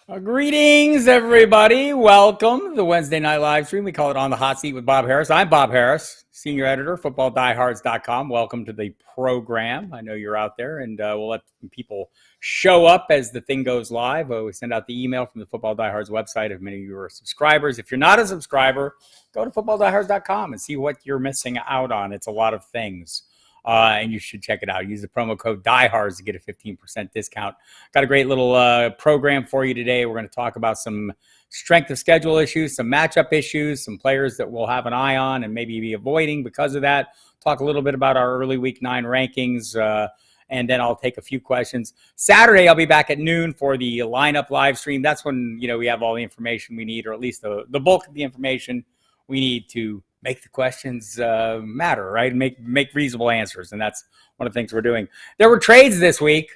Greetings, everybody. Welcome to the Wednesday night live stream. We call it On the Hot Seat with Bob Harris. I'm Bob Harris, senior editor, footballdiehards.com. Welcome to the program. I know you're out there, and we'll let people show up as the thing goes live. We send out the email from the Football Diehards website if many of you are subscribers. If you're not a subscriber, go to footballdiehards.com and see what you're missing out on. It's a lot of things. And you should check it out. Use the promo code Diehards to get a 15% discount. Got a great little program for you today. We're going to talk about some strength of schedule issues, some matchup issues, some players that we'll have an eye on and maybe be avoiding because of that. Talk a little bit about our early week 9 rankings, and then I'll take a few questions. Saturday, I'll be back at noon for the lineup live stream. That's when we have all the information we need, or at least the bulk of the information we need to make the questions matter, right? Make reasonable answers. And that's one of the things we're doing. There were trades this week.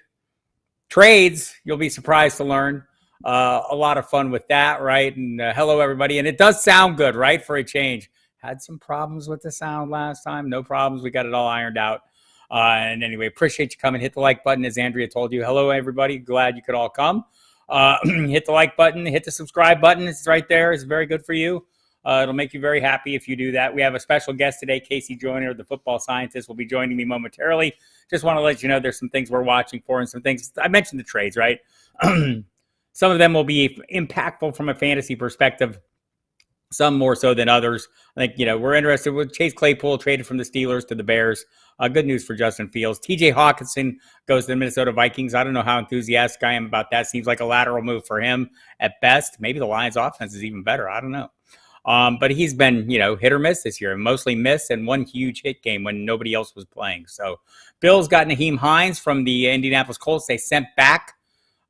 Trades, you'll be surprised to learn. A lot of fun with that, right? And hello, everybody. And it does sound good, right, for a change. Had some problems with the sound last time. No problems. We got it all ironed out. And anyway, appreciate you coming. Hit the like button, as Andrea told you. Hello, everybody. Glad you could all come. Hit the like button. Hit the subscribe button. It's right there. It's very good for you. It'll make you very happy if you do that. We have a special guest today, KC Joyner, the football scientist, will be joining me momentarily. Just want to let you know there's some things we're watching for and some things. I mentioned the trades, right? Some of them will be impactful from a fantasy perspective, some more so than others. I think, we're interested with Chase Claypool traded from the Steelers to the Bears. Good news for Justin Fields. TJ Hawkinson goes to the Minnesota Vikings. I don't know how enthusiastic I am about that. Seems like a lateral move for him at best. Maybe the Lions offense is even better. I don't know. But he's been, hit or miss this year, mostly miss, and one huge hit game when nobody else was playing. So Bills got Naheem Hines from the Indianapolis Colts. They sent back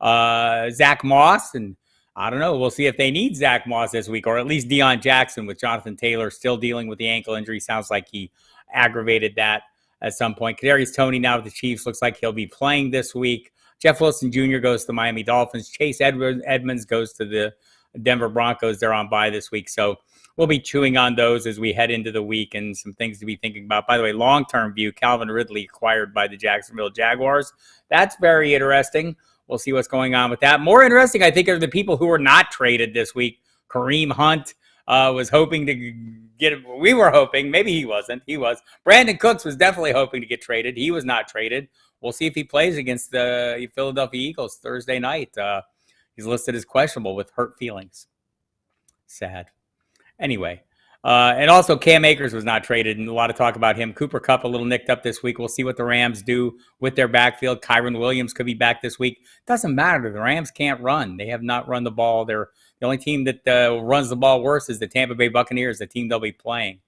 Zach Moss, and I don't know. We'll see if they need Zach Moss this week, or at least Deion Jackson with Jonathan Taylor still dealing with the ankle injury. Sounds like he aggravated that at some point. Kadarius Toney now with the Chiefs. Looks like he'll be playing this week. Jeff Wilson Jr. goes to the Miami Dolphins. Chase Edmonds goes to the Denver Broncos. They're on bye this week. So we'll be chewing on those as we head into the week and some things to be thinking about. By the way, long-term view, Calvin Ridley acquired by the Jacksonville Jaguars. That's very interesting. We'll see what's going on with that. More interesting, I think, are the people who were not traded this week. Kareem Hunt was hoping to get – we were hoping. Maybe he wasn't. He was. Brandon Cooks was definitely hoping to get traded. He was not traded. We'll see if he plays against the Philadelphia Eagles Thursday night. He's listed as questionable with hurt feelings. Sad. Anyway, and also Cam Akers was not traded, and a lot of talk about him. Cooper Kupp a little nicked up this week. We'll see what the Rams do with their backfield. Kyron Williams could be back this week. Doesn't matter. The Rams can't run. They have not run the ball. They're the only team that runs the ball worse is the Tampa Bay Buccaneers, the team they'll be playing.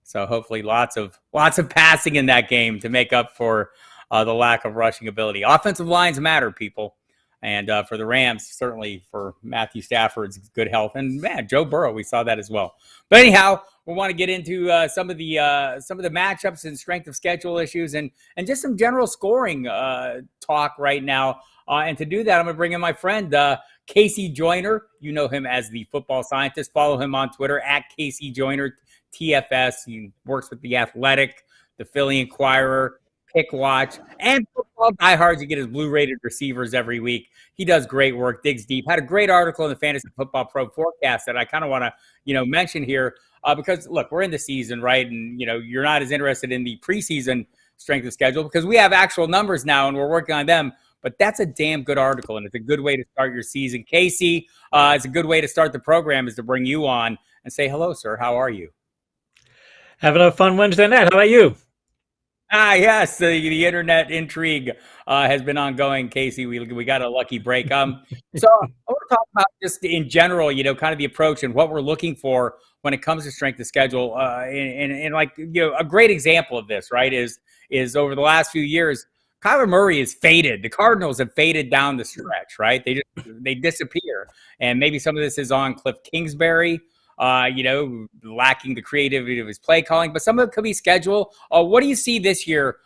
So hopefully lots of passing in that game to make up for the lack of rushing ability. Offensive lines matter, people. And for the Rams, certainly for Matthew Stafford's good health. And, man, Joe Burrow, we saw that as well. But anyhow, we want to get into some of the matchups and strength of schedule issues and just some general scoring talk right now. And to do that, I'm going to bring in my friend, KC Joyner. You know him as the football scientist. Follow him on Twitter, at KC Joyner, TFS. He works with The Athletic, the Philly Inquirer, Pick Watch, and Football Diehards. You get his blue-rated receivers every week. He does great work, digs deep. Had a great article in the Fantasy Football Pro Forecast that I kind of want to, mention here because, look, we're in the season, right? And, you're not as interested in the preseason strength of schedule because we have actual numbers now and we're working on them. But that's a damn good article, and it's a good way to start your season. Casey, it's a good way to start the program is to bring you on and say, hello, sir. How are you? Having a fun Wednesday night. How about you? Yes, the internet intrigue has been ongoing, Casey. We got a lucky break. So I want to talk about just in general, kind of the approach and what we're looking for when it comes to strength of schedule. And a great example of this, right, is over the last few years, Kyler Murray is faded. The Cardinals have faded down the stretch, right? They disappear. And maybe some of this is on Cliff Kingsbury. Lacking the creativity of his play calling, but some of it could be schedule. What do you see this year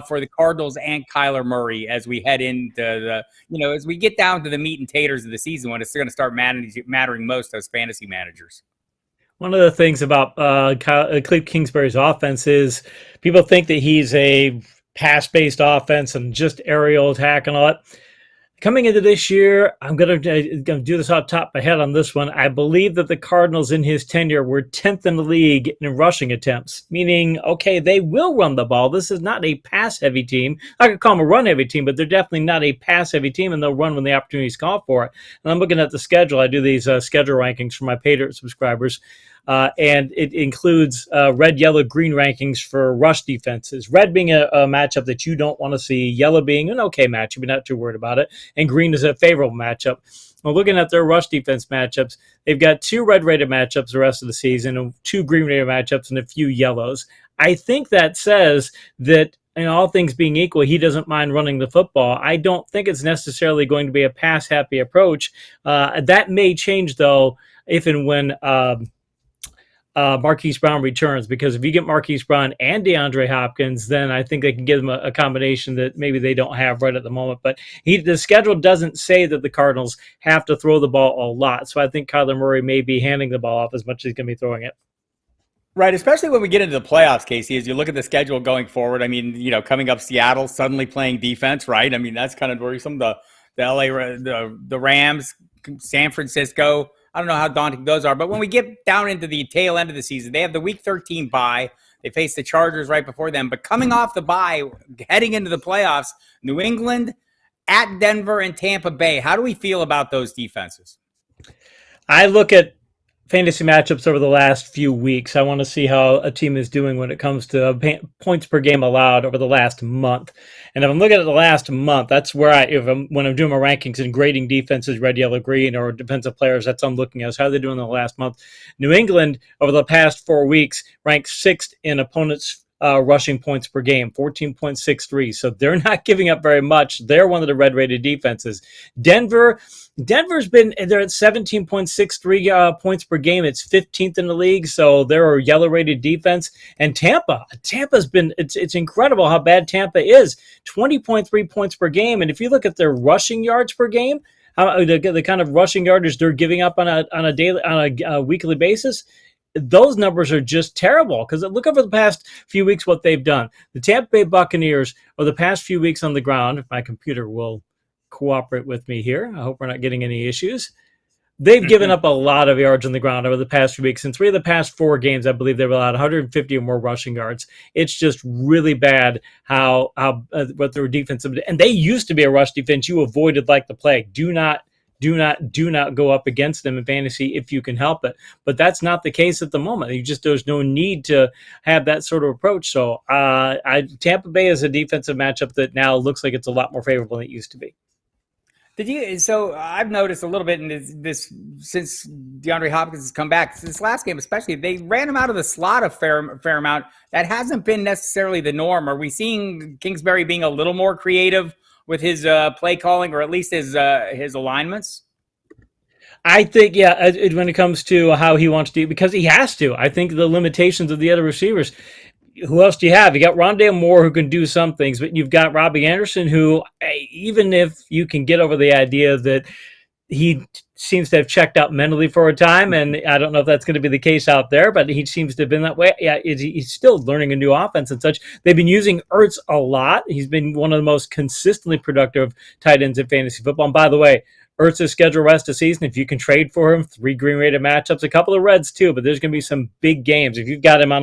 for the Cardinals and Kyler Murray as we head into as we get down to the meat and taters of the season when it's going to start mattering most as fantasy managers? One of the things about Cliff Kingsbury's offense is people think that he's a pass-based offense and just aerial attack and all that. Coming into this year, I'm going to do this off the top of my head on this one. I believe that the Cardinals in his tenure were 10th in the league in rushing attempts, meaning, okay, they will run the ball. This is not a pass-heavy team. I could call them a run-heavy team, but they're definitely not a pass-heavy team, and they'll run when the opportunities call for it. And I'm looking at the schedule. I do these schedule rankings for my paid subscribers. And it includes red, yellow, green rankings for rush defenses. Red being a matchup that you don't want to see, yellow being an okay matchup, you're not too worried about it, and green is a favorable matchup. Well, looking at their rush defense matchups, they've got 2 red-rated matchups the rest of the season, and 2 green-rated matchups, and a few yellows. I think that says that, all things being equal, he doesn't mind running the football. I don't think it's necessarily going to be a pass-happy approach. That may change, though, if and when Marquise Brown returns, because if you get Marquise Brown and DeAndre Hopkins, then I think they can give them a combination that maybe they don't have right at the moment. But the schedule doesn't say that the Cardinals have to throw the ball a lot. So I think Kyler Murray may be handing the ball off as much as he's going to be throwing it. Right, especially when we get into the playoffs, Casey, as you look at the schedule going forward. I mean, coming up Seattle, suddenly playing defense, right? I mean, that's kind of worrisome. The LA, the Rams, San Francisco. I don't know how daunting those are, but when we get down into the tail end of the season, they have the Week 13 bye. They face the Chargers right before them, but coming off the bye, heading into the playoffs, New England, at Denver, and Tampa Bay. How do we feel about those defenses? I look at fantasy matchups over the last few weeks. I want to see how a team is doing when it comes to points per game allowed over the last month. And if I'm looking at the last month, that's where when I'm doing my rankings and grading defenses, red, yellow, green, or defensive players, that's what I'm looking at. How are they doing in the last month? New England, over the past 4 weeks, ranked 6th in opponents' rushing points per game, 14.63. So they're not giving up very much. They're one of the red-rated defenses. They're at 17.63 points per game. It's 15th in the league, so they're a yellow-rated defense. And Tampa's been, it's incredible how bad Tampa is. 20.3 points per game. And if you look at their rushing yards per game, the kind of rushing yardage they're giving up on a weekly basis, those numbers are just terrible. Because look over the past few weeks what they've done. The Tampa Bay Buccaneers, over the past few weeks on the ground, if my computer will cooperate with me here, I hope we're not getting any issues. They've given up a lot of yards on the ground over the past few weeks. In 3 of the past 4 games, I believe they've allowed 150 or more rushing yards. It's just really bad how what their defense, and they used to be a rush defense you avoided like the plague. Do not go up against them in fantasy if you can help it. But that's not the case at the moment. There's no need to have that sort of approach. So Tampa Bay is a defensive matchup that now looks like it's a lot more favorable than it used to be. So I've noticed a little bit in this since DeAndre Hopkins has come back, this last game especially, they ran him out of the slot a fair amount. That hasn't been necessarily the norm. Are we seeing Kingsbury being a little more creative with his play calling, or at least his alignments? I think, when it comes to how he wants to, because he has to. I think the limitations of the other receivers. Who else do you have? You got Rondale Moore, who can do some things, but you've got Robbie Anderson, who, even if you can get over the idea that he seems to have checked out mentally for a time, and I don't know if that's going to be the case out there, but he seems to have been that way. Yeah, he's still learning a new offense and such. They've been using Ertz a lot. He's been one of the most consistently productive tight ends in fantasy football. And by the way, Ertz's schedule rest of season, if you can trade for him, 3 green rated matchups, a couple of reds too, but there's going to be some big games. If you've got him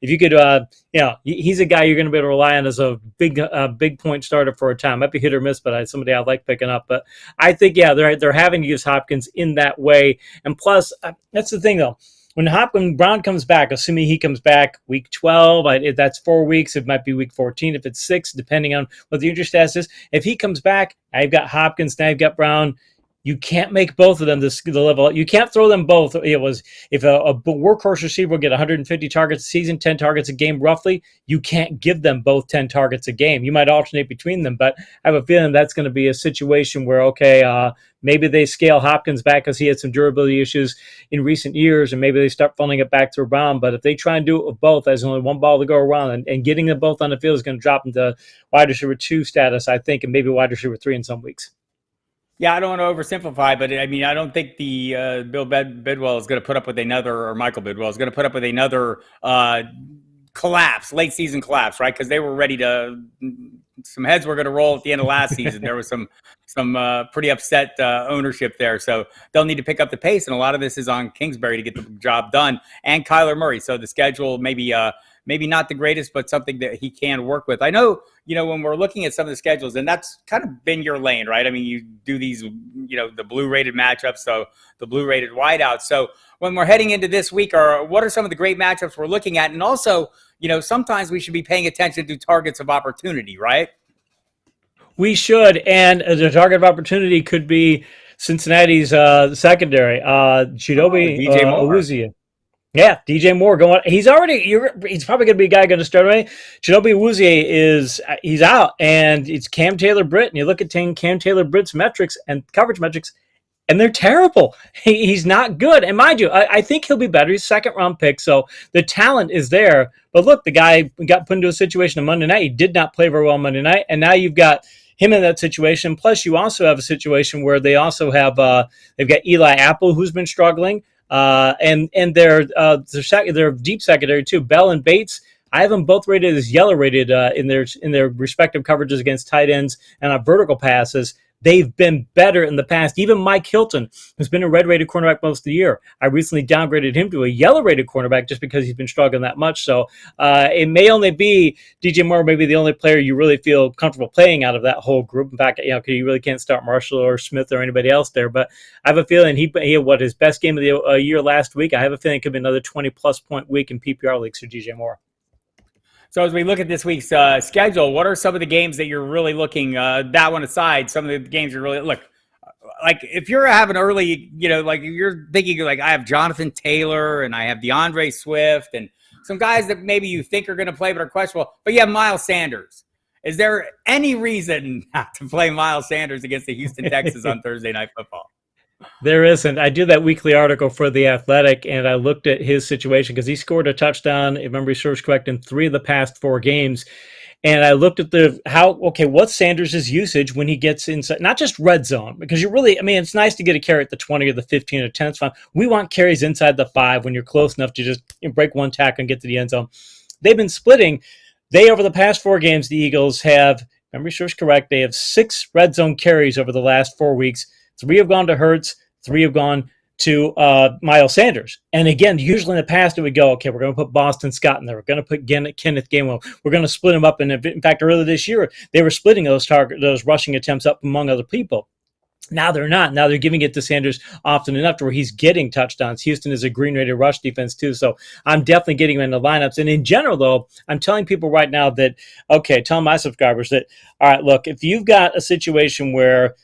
he's a guy you're going to be able to rely on as a big point starter for a time. Might be hit or miss, but somebody I like picking up. But I think, they're having to use Hopkins in that way. And plus, that's the thing though. When Brown comes back, assuming he comes back week 12, if that's 4 weeks, it might be week 14. If it's 6, depending on what the injury status is. If he comes back, I've got Hopkins, now I've got Brown. You can't make both of them the level. You can't throw them both. It was if a workhorse receiver will get 150 targets a season, 10 targets a game roughly, you can't give them both 10 targets a game. You might alternate between them, but I have a feeling that's going to be a situation where, maybe they scale Hopkins back because he had some durability issues in recent years, and maybe they start funneling it back to Brown. But if they try and do it with both, there's only one ball to go around, and getting them both on the field is going to drop into wide receiver 2 status, I think, and maybe wide receiver 3 in some weeks. Yeah, I don't want to oversimplify, but I mean, I don't think the Bill Bidwell is going to put up with another, or Michael Bidwell is going to put up with another late season collapse, right? Because they were ready to some heads were going to roll at the end of last season. There was some pretty upset ownership there. So they'll need to pick up the pace. And a lot of this is on Kingsbury to get the job done, and Kyler Murray. So the schedule maybe not the greatest, but something that he can work with. I know, when we're looking at some of the schedules, and that's kind of been your lane, right? I mean, you do these, the blue rated matchups, so the blue rated wideouts. So when we're heading into this week, what are some of the great matchups we're looking at? And also, sometimes we should be paying attention to targets of opportunity, right? We should, and the target of opportunity could be Cincinnati's secondary, Chidobe DJ Moore. Awuzie. Yeah, DJ Moore going. He's probably going to be a guy going to start away. Chidobe Awuzie he's out, and it's Cam Taylor-Britt. And you look at Cam Taylor-Britt's metrics and coverage metrics, and they're terrible. He's not good. And mind you, I think he'll be better. He's a second-round pick, so the talent is there. But look, the guy got put into a situation on Monday night. He did not play very well Monday night, and now you've got him in that situation. Plus, you also have a situation where they also have they've got Eli Apple, who's been struggling. And their deep secondary too. Bell and Bates, I have them both rated as yellow rated in their respective coverages against tight ends and on vertical passes. They've been better in the past. Even Mike Hilton, who's been a red-rated cornerback most of the year, I recently downgraded him to a yellow-rated cornerback just because he's been struggling that much. So it may only be DJ Moore, maybe the only player you really feel comfortable playing out of that whole group. In fact, you really can't start Marshall or Smith or anybody else there. But I have a feeling he had his best game of the year last week. I have a feeling it could be another 20-plus point week in PPR leagues for DJ Moore. So as we look at this week's schedule, what are some of the games that you're really looking, that one aside, some of the games you're really, look, like if you're having early, like you're thinking like I have Jonathan Taylor and I have DeAndre Swift and some guys that maybe you think are going to play but are questionable, but you have Miles Sanders. Is there any reason not to play Miles Sanders against the Houston Texans on Thursday Night Football? There isn't. I do that weekly article for The Athletic, and I looked at his situation because he scored a touchdown, if memory serves correct, in 3 of the past 4 games. And I looked at what's Sanders' usage when he gets inside, not just red zone, because it's nice to get a carry at the 20 or the 15 or 10. It's fine. We want carries inside the 5 when you're close enough to just break one tackle and get to the end zone. They've been splitting. Over the past 4 games, the Eagles have, if memory serves correct, they have 6 red zone carries over the last 4 weeks. 3 have gone to Hurts, 3 have gone to Miles Sanders. And again, usually in the past, it would go, okay, we're going to put Boston Scott in there. We're going to put Kenneth Gainwell. We're going to split them up. And in fact, earlier this year, they were splitting those rushing attempts up among other people. Now they're not. Now they're giving it to Sanders often enough to where he's getting touchdowns. Houston is a green-rated rush defense too, so I'm definitely getting him in the lineups. And in general, though, I'm telling people right now that, tell my subscribers that, all right, look, if you've got a situation where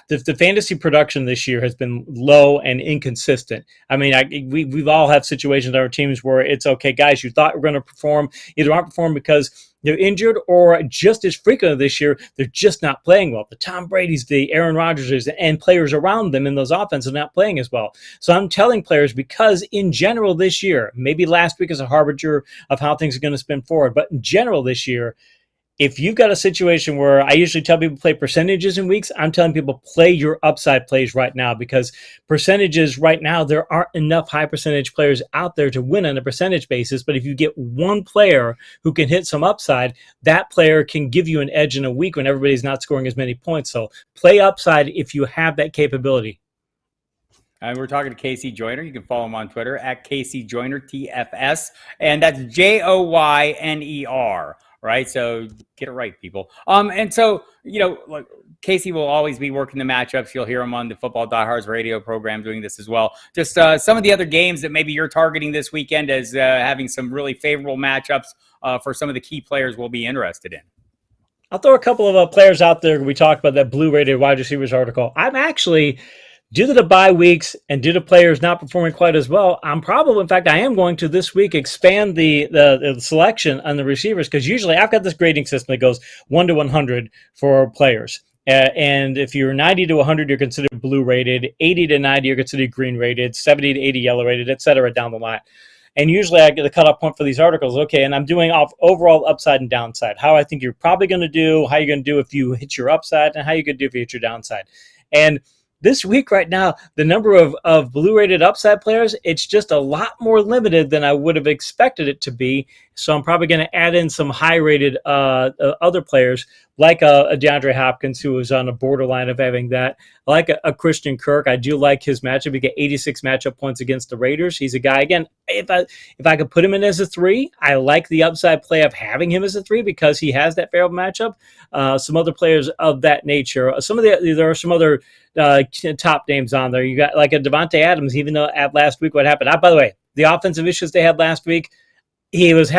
the fantasy production this year has been low and inconsistent. I mean, we've all had situations on our teams where it's okay, guys, you thought were going to perform, either aren't performing because they're injured or just as frequently this year, they're just not playing well. The Tom Brady's, the Aaron Rodgers, and players around them in those offenses are not playing as well. So I'm telling players, because in general this year, maybe last week is a harbinger of how things are going to spin forward, but in general this year, if you've got a situation where I usually tell people play percentages in weeks, I'm telling people play your upside plays right now, because percentages right now, there aren't enough high percentage players out there to win on a percentage basis. But if you get one player who can hit some upside, that player can give you an edge in a week when everybody's not scoring as many points. So play upside if you have that capability. And we're talking to KC Joyner. You can follow him on Twitter at KC Joyner TFS, and that's JOYNER. Right, so get it right, people. And so like Casey will always be working the matchups. You'll hear him on the Football Diehards radio program doing this as well. Just some of the other games that maybe you're targeting this weekend as having some really favorable matchups for some of the key players we'll be interested in. I'll throw a couple of players out there. We talked about that blue-rated wide receivers article. I'm actually, due to the bye weeks and due to players not performing quite as well, I am going to this week expand the selection on the receivers, because usually I've got this grading system that goes 1 to 100 for players. And if you're 90 to 100, you're considered blue rated, 80 to 90, you're considered green rated, 70 to 80, yellow rated, et cetera, down the line. And usually I get the cutoff point for these articles. Okay, and I'm doing off overall upside and downside. How I think you're probably going to do, how you're going to do if you hit your upside, and how you're going to do if you hit your downside. And this week right now, the number of blue-rated upside players, it's just a lot more limited than I would have expected it to be. So I'm probably going to add in some high-rated other players like a DeAndre Hopkins, who is on the borderline of having that. Like a Christian Kirk. I do like his matchup. He get 86 matchup points against the Raiders. He's a guy, again, if I could put him in as a 3, I like the upside play of having him as a 3 because he has that favorable matchup. Some other players of that nature. There are some other top names on there. You got like a Devontae Adams, even though at last week what happened. By the way, the offensive issues they had last week, he was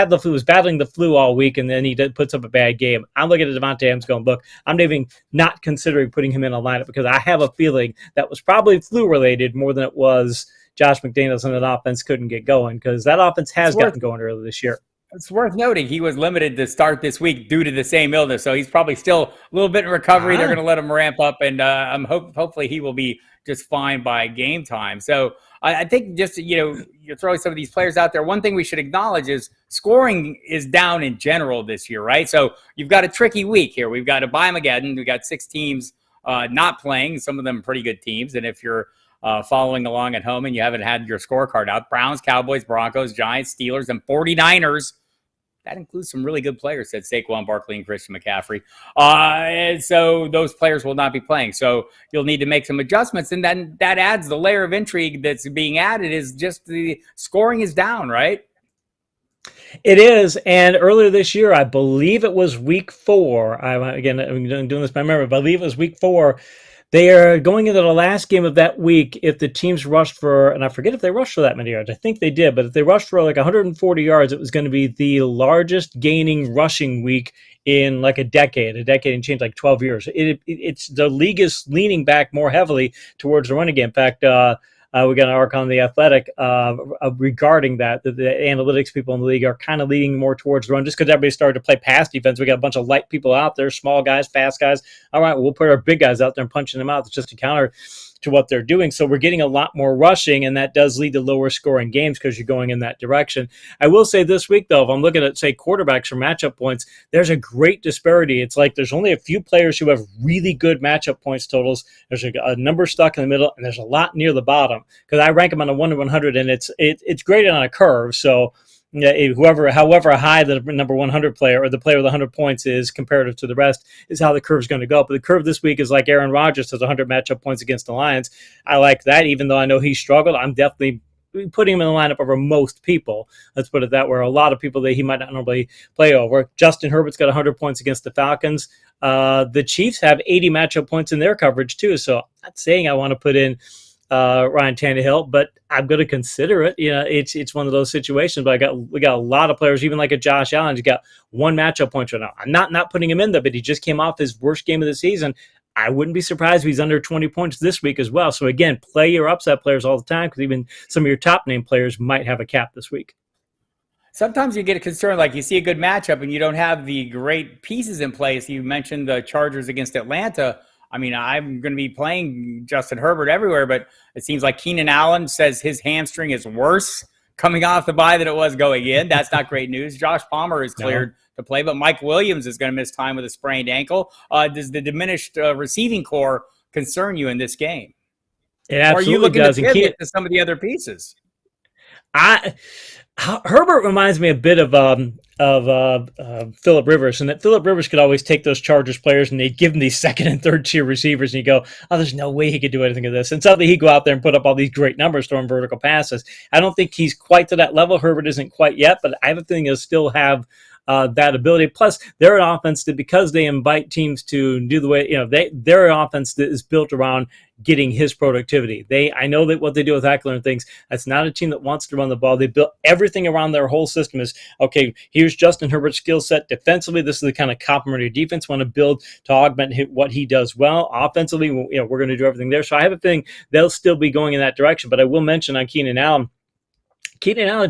battling the flu all week, and then he puts up a bad game. I'm looking at Devontae Adams going, look, I'm even not considering putting him in a lineup because I have a feeling that was probably flu-related more than it was Josh McDaniels and that offense couldn't get going, because that offense has gotten going early this year. It's worth noting he was limited to start this week due to the same illness, so he's probably still a little bit in recovery. They're going to let him ramp up, and hopefully he will be just fine by game time. So I think just, you're throwing some of these players out there. One thing we should acknowledge is scoring is down in general this year, right? So you've got a tricky week here. We've got a Buymageddon. We've got 6 teams not playing, some of them pretty good teams. And if you're following along at home and you haven't had your scorecard out, Browns, Cowboys, Broncos, Giants, Steelers, and 49ers. That includes some really good players, said Saquon Barkley and Christian McCaffrey. And so those players will not be playing. So you'll need to make some adjustments. And then that adds the layer of intrigue that's being added is just the scoring is down, right? It is. And earlier this year, I believe it was week 4. I'm doing this by memory. I believe it was week 4. They are going into the last game of that week. If the teams rushed for, and I forget if they rushed for that many yards. I think they did, but if they rushed for like 140 yards, it was going to be the largest gaining rushing week in like a decade and change, like 12 years. It's the league is leaning back more heavily towards the running game. In fact, we got an article on The Athletic regarding that. The analytics people in the league are kind of leaning more towards the run just because everybody started to play pass defense. We got a bunch of light people out there, small guys, fast guys. All right, we'll put our big guys out there and punching them out. It's just a counter to what they're doing. So we're getting a lot more rushing, and that does lead to lower scoring games because you're going in that direction. I will say this week, though, if I'm looking at, say, quarterbacks for matchup points, there's a great disparity. It's like there's only a few players who have really good matchup points totals. There's a number stuck in the middle, and there's a lot near the bottom because I rank them on a 1 to 100, and it's graded on a curve. So however high the number 100 player or the player with 100 points is comparative to the rest is how the curve is going to go up. But the curve this week is like Aaron Rodgers has 100 matchup points against the Lions. I like that, even though I know he struggled. I'm definitely putting him in the lineup over most people. Let's put it that way. A lot of people that he might not normally play over. Justin Herbert's got 100 points against the Falcons. The Chiefs have 80 matchup points in their coverage too. So I'm not saying I want to put in Ryan Tannehill, but I'm going to consider it. It's one of those situations. But we got a lot of players, even like a Josh Allen. He's got 1 matchup point right now. I'm not putting him in there, but he just came off his worst game of the season. I wouldn't be surprised if he's under 20 points this week as well. So again, play your upset players all the time because even some of your top name players might have a cap this week. Sometimes you get a concern, like you see a good matchup and you don't have the great pieces in place. You mentioned the Chargers against Atlanta. I mean, I'm going to be playing Justin Herbert everywhere, but it seems like Keenan Allen says his hamstring is worse coming off the bye than it was going in. That's not great news. Josh Palmer is cleared to play, but Mike Williams is going to miss time with a sprained ankle. Does the diminished receiving core concern you in this game? It absolutely or are you looking does. to pivot to some of the other pieces? Herbert reminds me a bit of Phillip Rivers, and that Phillip Rivers could always take those Chargers players and they'd give him these second and third tier receivers, and you go, oh, there's no way he could do anything of this. And suddenly he'd go out there and put up all these great numbers throwing vertical passes. I don't think he's quite to that level. Herbert isn't quite yet, but I have a feeling he'll still have that ability. Plus, they're an offense that, because they invite teams to do the way, they're an offense that is built around getting his productivity. I know that what they do with Eckler and things, that's not a team that wants to run the ball. They built everything around their whole system is, okay, here's Justin Herbert's skill set defensively. This is the kind of complementary defense we want to build to augment what he does well. Offensively, we're going to do everything there. So I have a feeling they'll still be going in that direction. But I will mention on Keenan Allen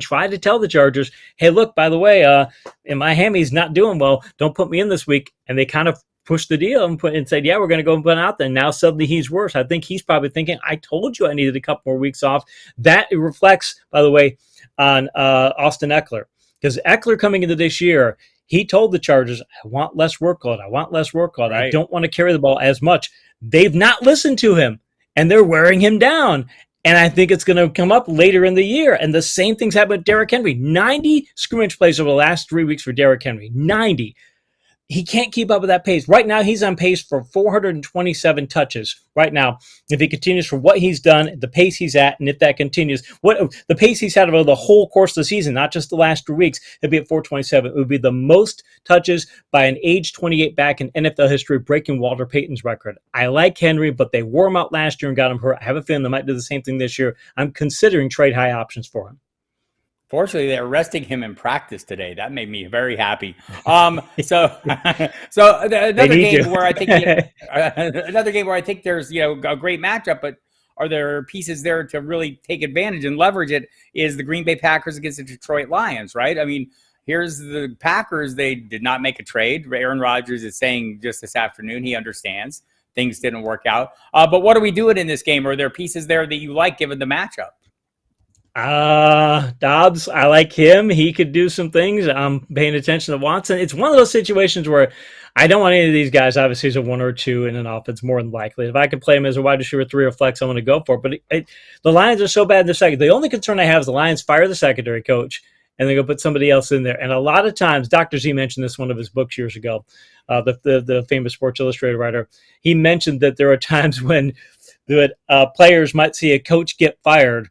tried to tell the Chargers, hey, look, by the way, in Miami, he's not doing well. Don't put me in this week. And they kind of pushed the deal and said, yeah, we're going to go and put him out there. And now suddenly he's worse. I think he's probably thinking, I told you I needed a couple more weeks off. That reflects, by the way, on Austin Eckler. Because Eckler coming into this year, he told the Chargers, I want less workload. Right. I don't want to carry the ball as much. They've not listened to him, and they're wearing him down. And I think it's going to come up later in the year. And the same thing's happened with Derrick Henry. 90 scrimmage plays over the last 3 weeks for Derrick Henry. 90. He can't keep up with that pace. Right now, he's on pace for 427 touches right now. If he continues for what he's done, the pace he's at, and if that continues, what the pace he's had over the whole course of the season, not just the last 3 weeks, it'd be at 427. It would be the most touches by an age 28 back in NFL history, breaking Walter Payton's record. I like Henry, but they wore him out last year and got him hurt. I have a feeling they might do the same thing this year. I'm considering trade high options for him. Fortunately, they're resting him in practice today. That made me very happy. So another game where I think there's a great matchup, but are there pieces there to really take advantage and leverage it? Is the Green Bay Packers against the Detroit Lions, right? I mean, here's the Packers. They did not make a trade. Aaron Rodgers is saying just this afternoon he understands things didn't work out. But what are we doing in this game? Are there pieces there that you like given the matchup? Dobbs, I like him. He could do some things. I'm paying attention to Watson. It's one of those situations where I don't want any of these guys, obviously, as a 1 or 2 in an offense, more than likely. If I could play him as a wide receiver 3 or flex, I'm going to go for it. But the Lions are so bad in the second. The only concern I have is the Lions fire the secondary coach and they go put somebody else in there. And a lot of times, Dr. Z mentioned this in one of his books years ago, the famous Sports Illustrated writer. He mentioned that there are times when players might see a coach get fired,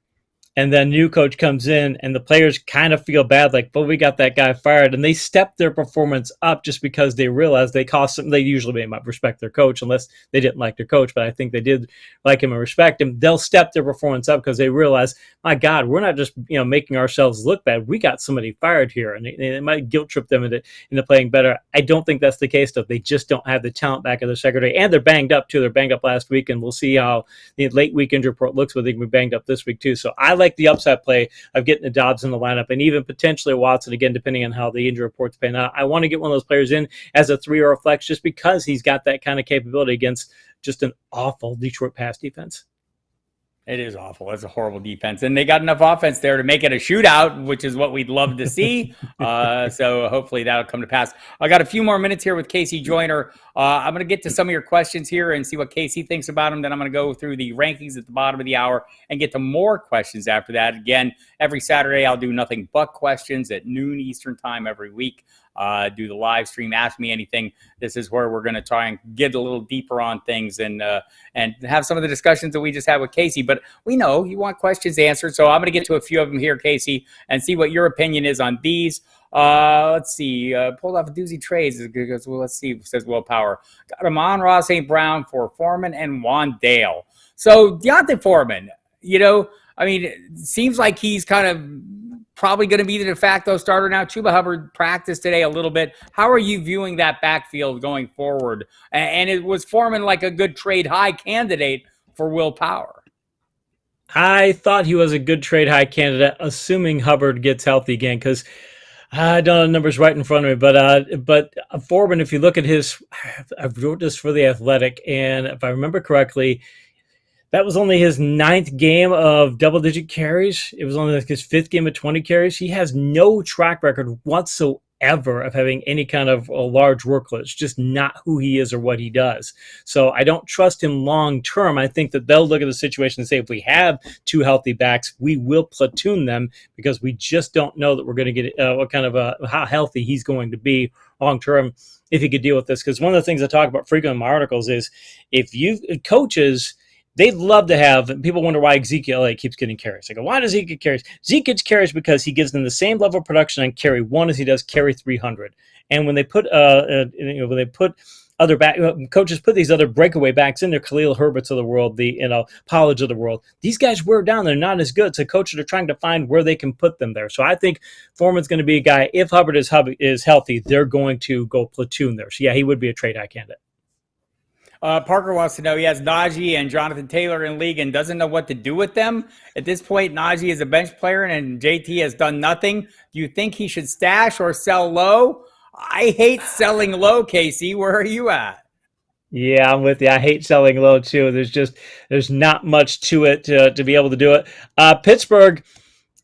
and then new coach comes in and the players kind of feel bad, like, well, we got that guy fired. And they step their performance up just because they realize they cost them. They usually might respect their coach unless they didn't like their coach. But I think they did like him and respect him. They'll step their performance up because they realize, my God, we're not just making ourselves look bad. We got somebody fired here. And it might guilt trip them into playing better. I don't think that's the case, though. They just don't have the talent back of the secondary. And they're banged up, too. They're banged up last week. And we'll see how the late week injury report looks, but they can be banged up this week, too. So I like the upside play of getting the Dobbs in the lineup and even potentially Watson, again, depending on how the injury reports pan out. I want to get one of those players in as a 3 or a flex just because he's got that kind of capability against just an awful Detroit pass defense. It is awful. It's a horrible defense. And they got enough offense there to make it a shootout, which is what we'd love to see. So hopefully that'll come to pass. I got a few more minutes here with KC Joyner. I'm going to get to some of your questions here and see what KC thinks about them. Then I'm going to go through the rankings at the bottom of the hour and get to more questions after that. Again, every Saturday I'll do nothing but questions at noon Eastern time every week. Do the live stream, Ask Me Anything. This is where we're going to try and get a little deeper on things and have some of the discussions that we just had with Casey. But we know you want questions answered, so I'm going to get to a few of them here, Casey, and see what your opinion is on these. Let's see. Pulled off a doozy trades. Well, let's see. Says Will Power. Got Amon-Ra St. Brown for Foreman and Wandale. So Deontay Foreman, it seems like he's kind of probably going to be the de facto starter now. Chuba Hubbard practiced today a little bit. How are you viewing that backfield going forward? And it was Foreman like a good trade high candidate for Will Power? I thought he was a good trade high candidate, assuming Hubbard gets healthy again, because I don't have the numbers right in front of me, but Foreman, if you look at I wrote this for The Athletic, and if I remember correctly, that was only his 9th game of double-digit carries. It was only like his 5th game of 20 carries. He has no track record whatsoever of having any kind of a large workload. It's just not who he is or what he does. So I don't trust him long-term. I think that they'll look at the situation and say, if we have 2 healthy backs, we will platoon them because we just don't know that we're going to get what kind of how healthy he's going to be long-term if he could deal with this. Because one of the things I talk about frequently in my articles is coaches – they'd love to have, people wonder why Ezekiel keeps getting carries. They go, why does Zeke get carries? Zeke gets carries because he gives them the same level of production on carry 1 as he does carry 300. And when they put other back coaches put these other breakaway backs in there, Khalil Herberts of the world, the Pollards of the world, these guys wear down. They're not as good. So coaches are trying to find where they can put them there. So I think Foreman's going to be a guy. If Hubbard is healthy, they're going to go platoon there. So yeah, he would be a trade high candidate. Parker wants to know, he has Najee and Jonathan Taylor in league and doesn't know what to do with them. At this point, Najee is a bench player and JT has done nothing. Do you think he should stash or sell low? I hate selling low, Casey. Where are you at? Yeah, I'm with you. I hate selling low, too. There's not much to it to be able to do it. Pittsburgh,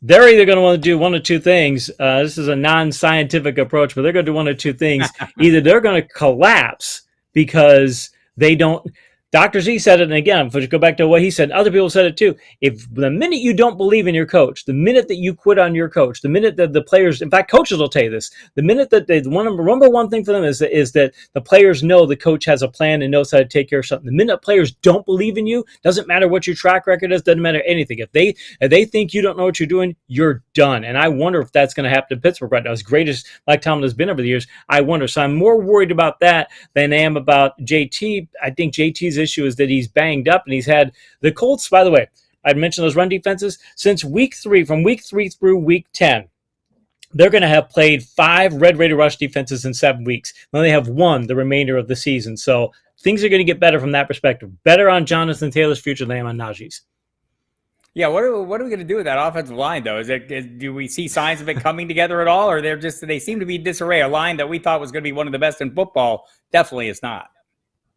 they're either going to want to do one of two things. This is a non-scientific approach, but they're going to do one of two things. Either they're going to collapse because they don't Dr. Z said it, and again, if we go back to what he said, other people said it too. If the minute you don't believe in your coach, the minute that you quit on your coach, the minute that the players, in fact, coaches will tell you this, the minute that they, number one thing for them is that the players know the coach has a plan and knows how to take care of something. The minute players don't believe in you, doesn't matter what your track record is, doesn't matter anything. If they think you don't know what you're doing, you're done. And I wonder if that's going to happen to Pittsburgh right now. As great as Mike Tomlin has been over the years, I wonder. So I'm more worried about that than I am about JT. I think JT's issue is that he's banged up and he's had the Colts, by the way, I'd mentioned those run defenses since week 3, from week 3 through week 10. They're going to have played 5 red-rated rush defenses in 7 weeks. Then they have 1 the remainder of the season. So things are going to get better from that perspective. Better on Jonathan Taylor's future than on Najee's. Yeah, what are we going to do with that offensive line, though? Do we see signs of it coming together at all, or they seem to be disarray? A line that we thought was going to be one of the best in football definitely is not.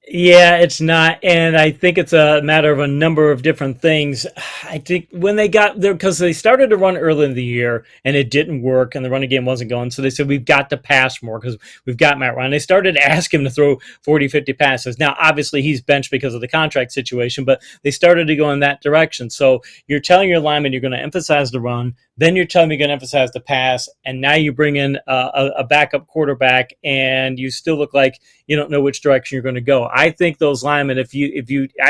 Yeah, it's not. And I think it's a matter of a number of different things. I think when they got there, because they started to run early in the year and it didn't work and the running game wasn't going. So they said, we've got to pass more because we've got Matt Ryan. They started to ask him to throw 40, 50 passes. Now, obviously, he's benched because of the contract situation, but they started to go in that direction. So you're telling your lineman you're going to emphasize the run. Then you're telling me you're going to emphasize the pass, and now you bring in a backup quarterback, and you still look like you don't know which direction you're going to go. I think those linemen, I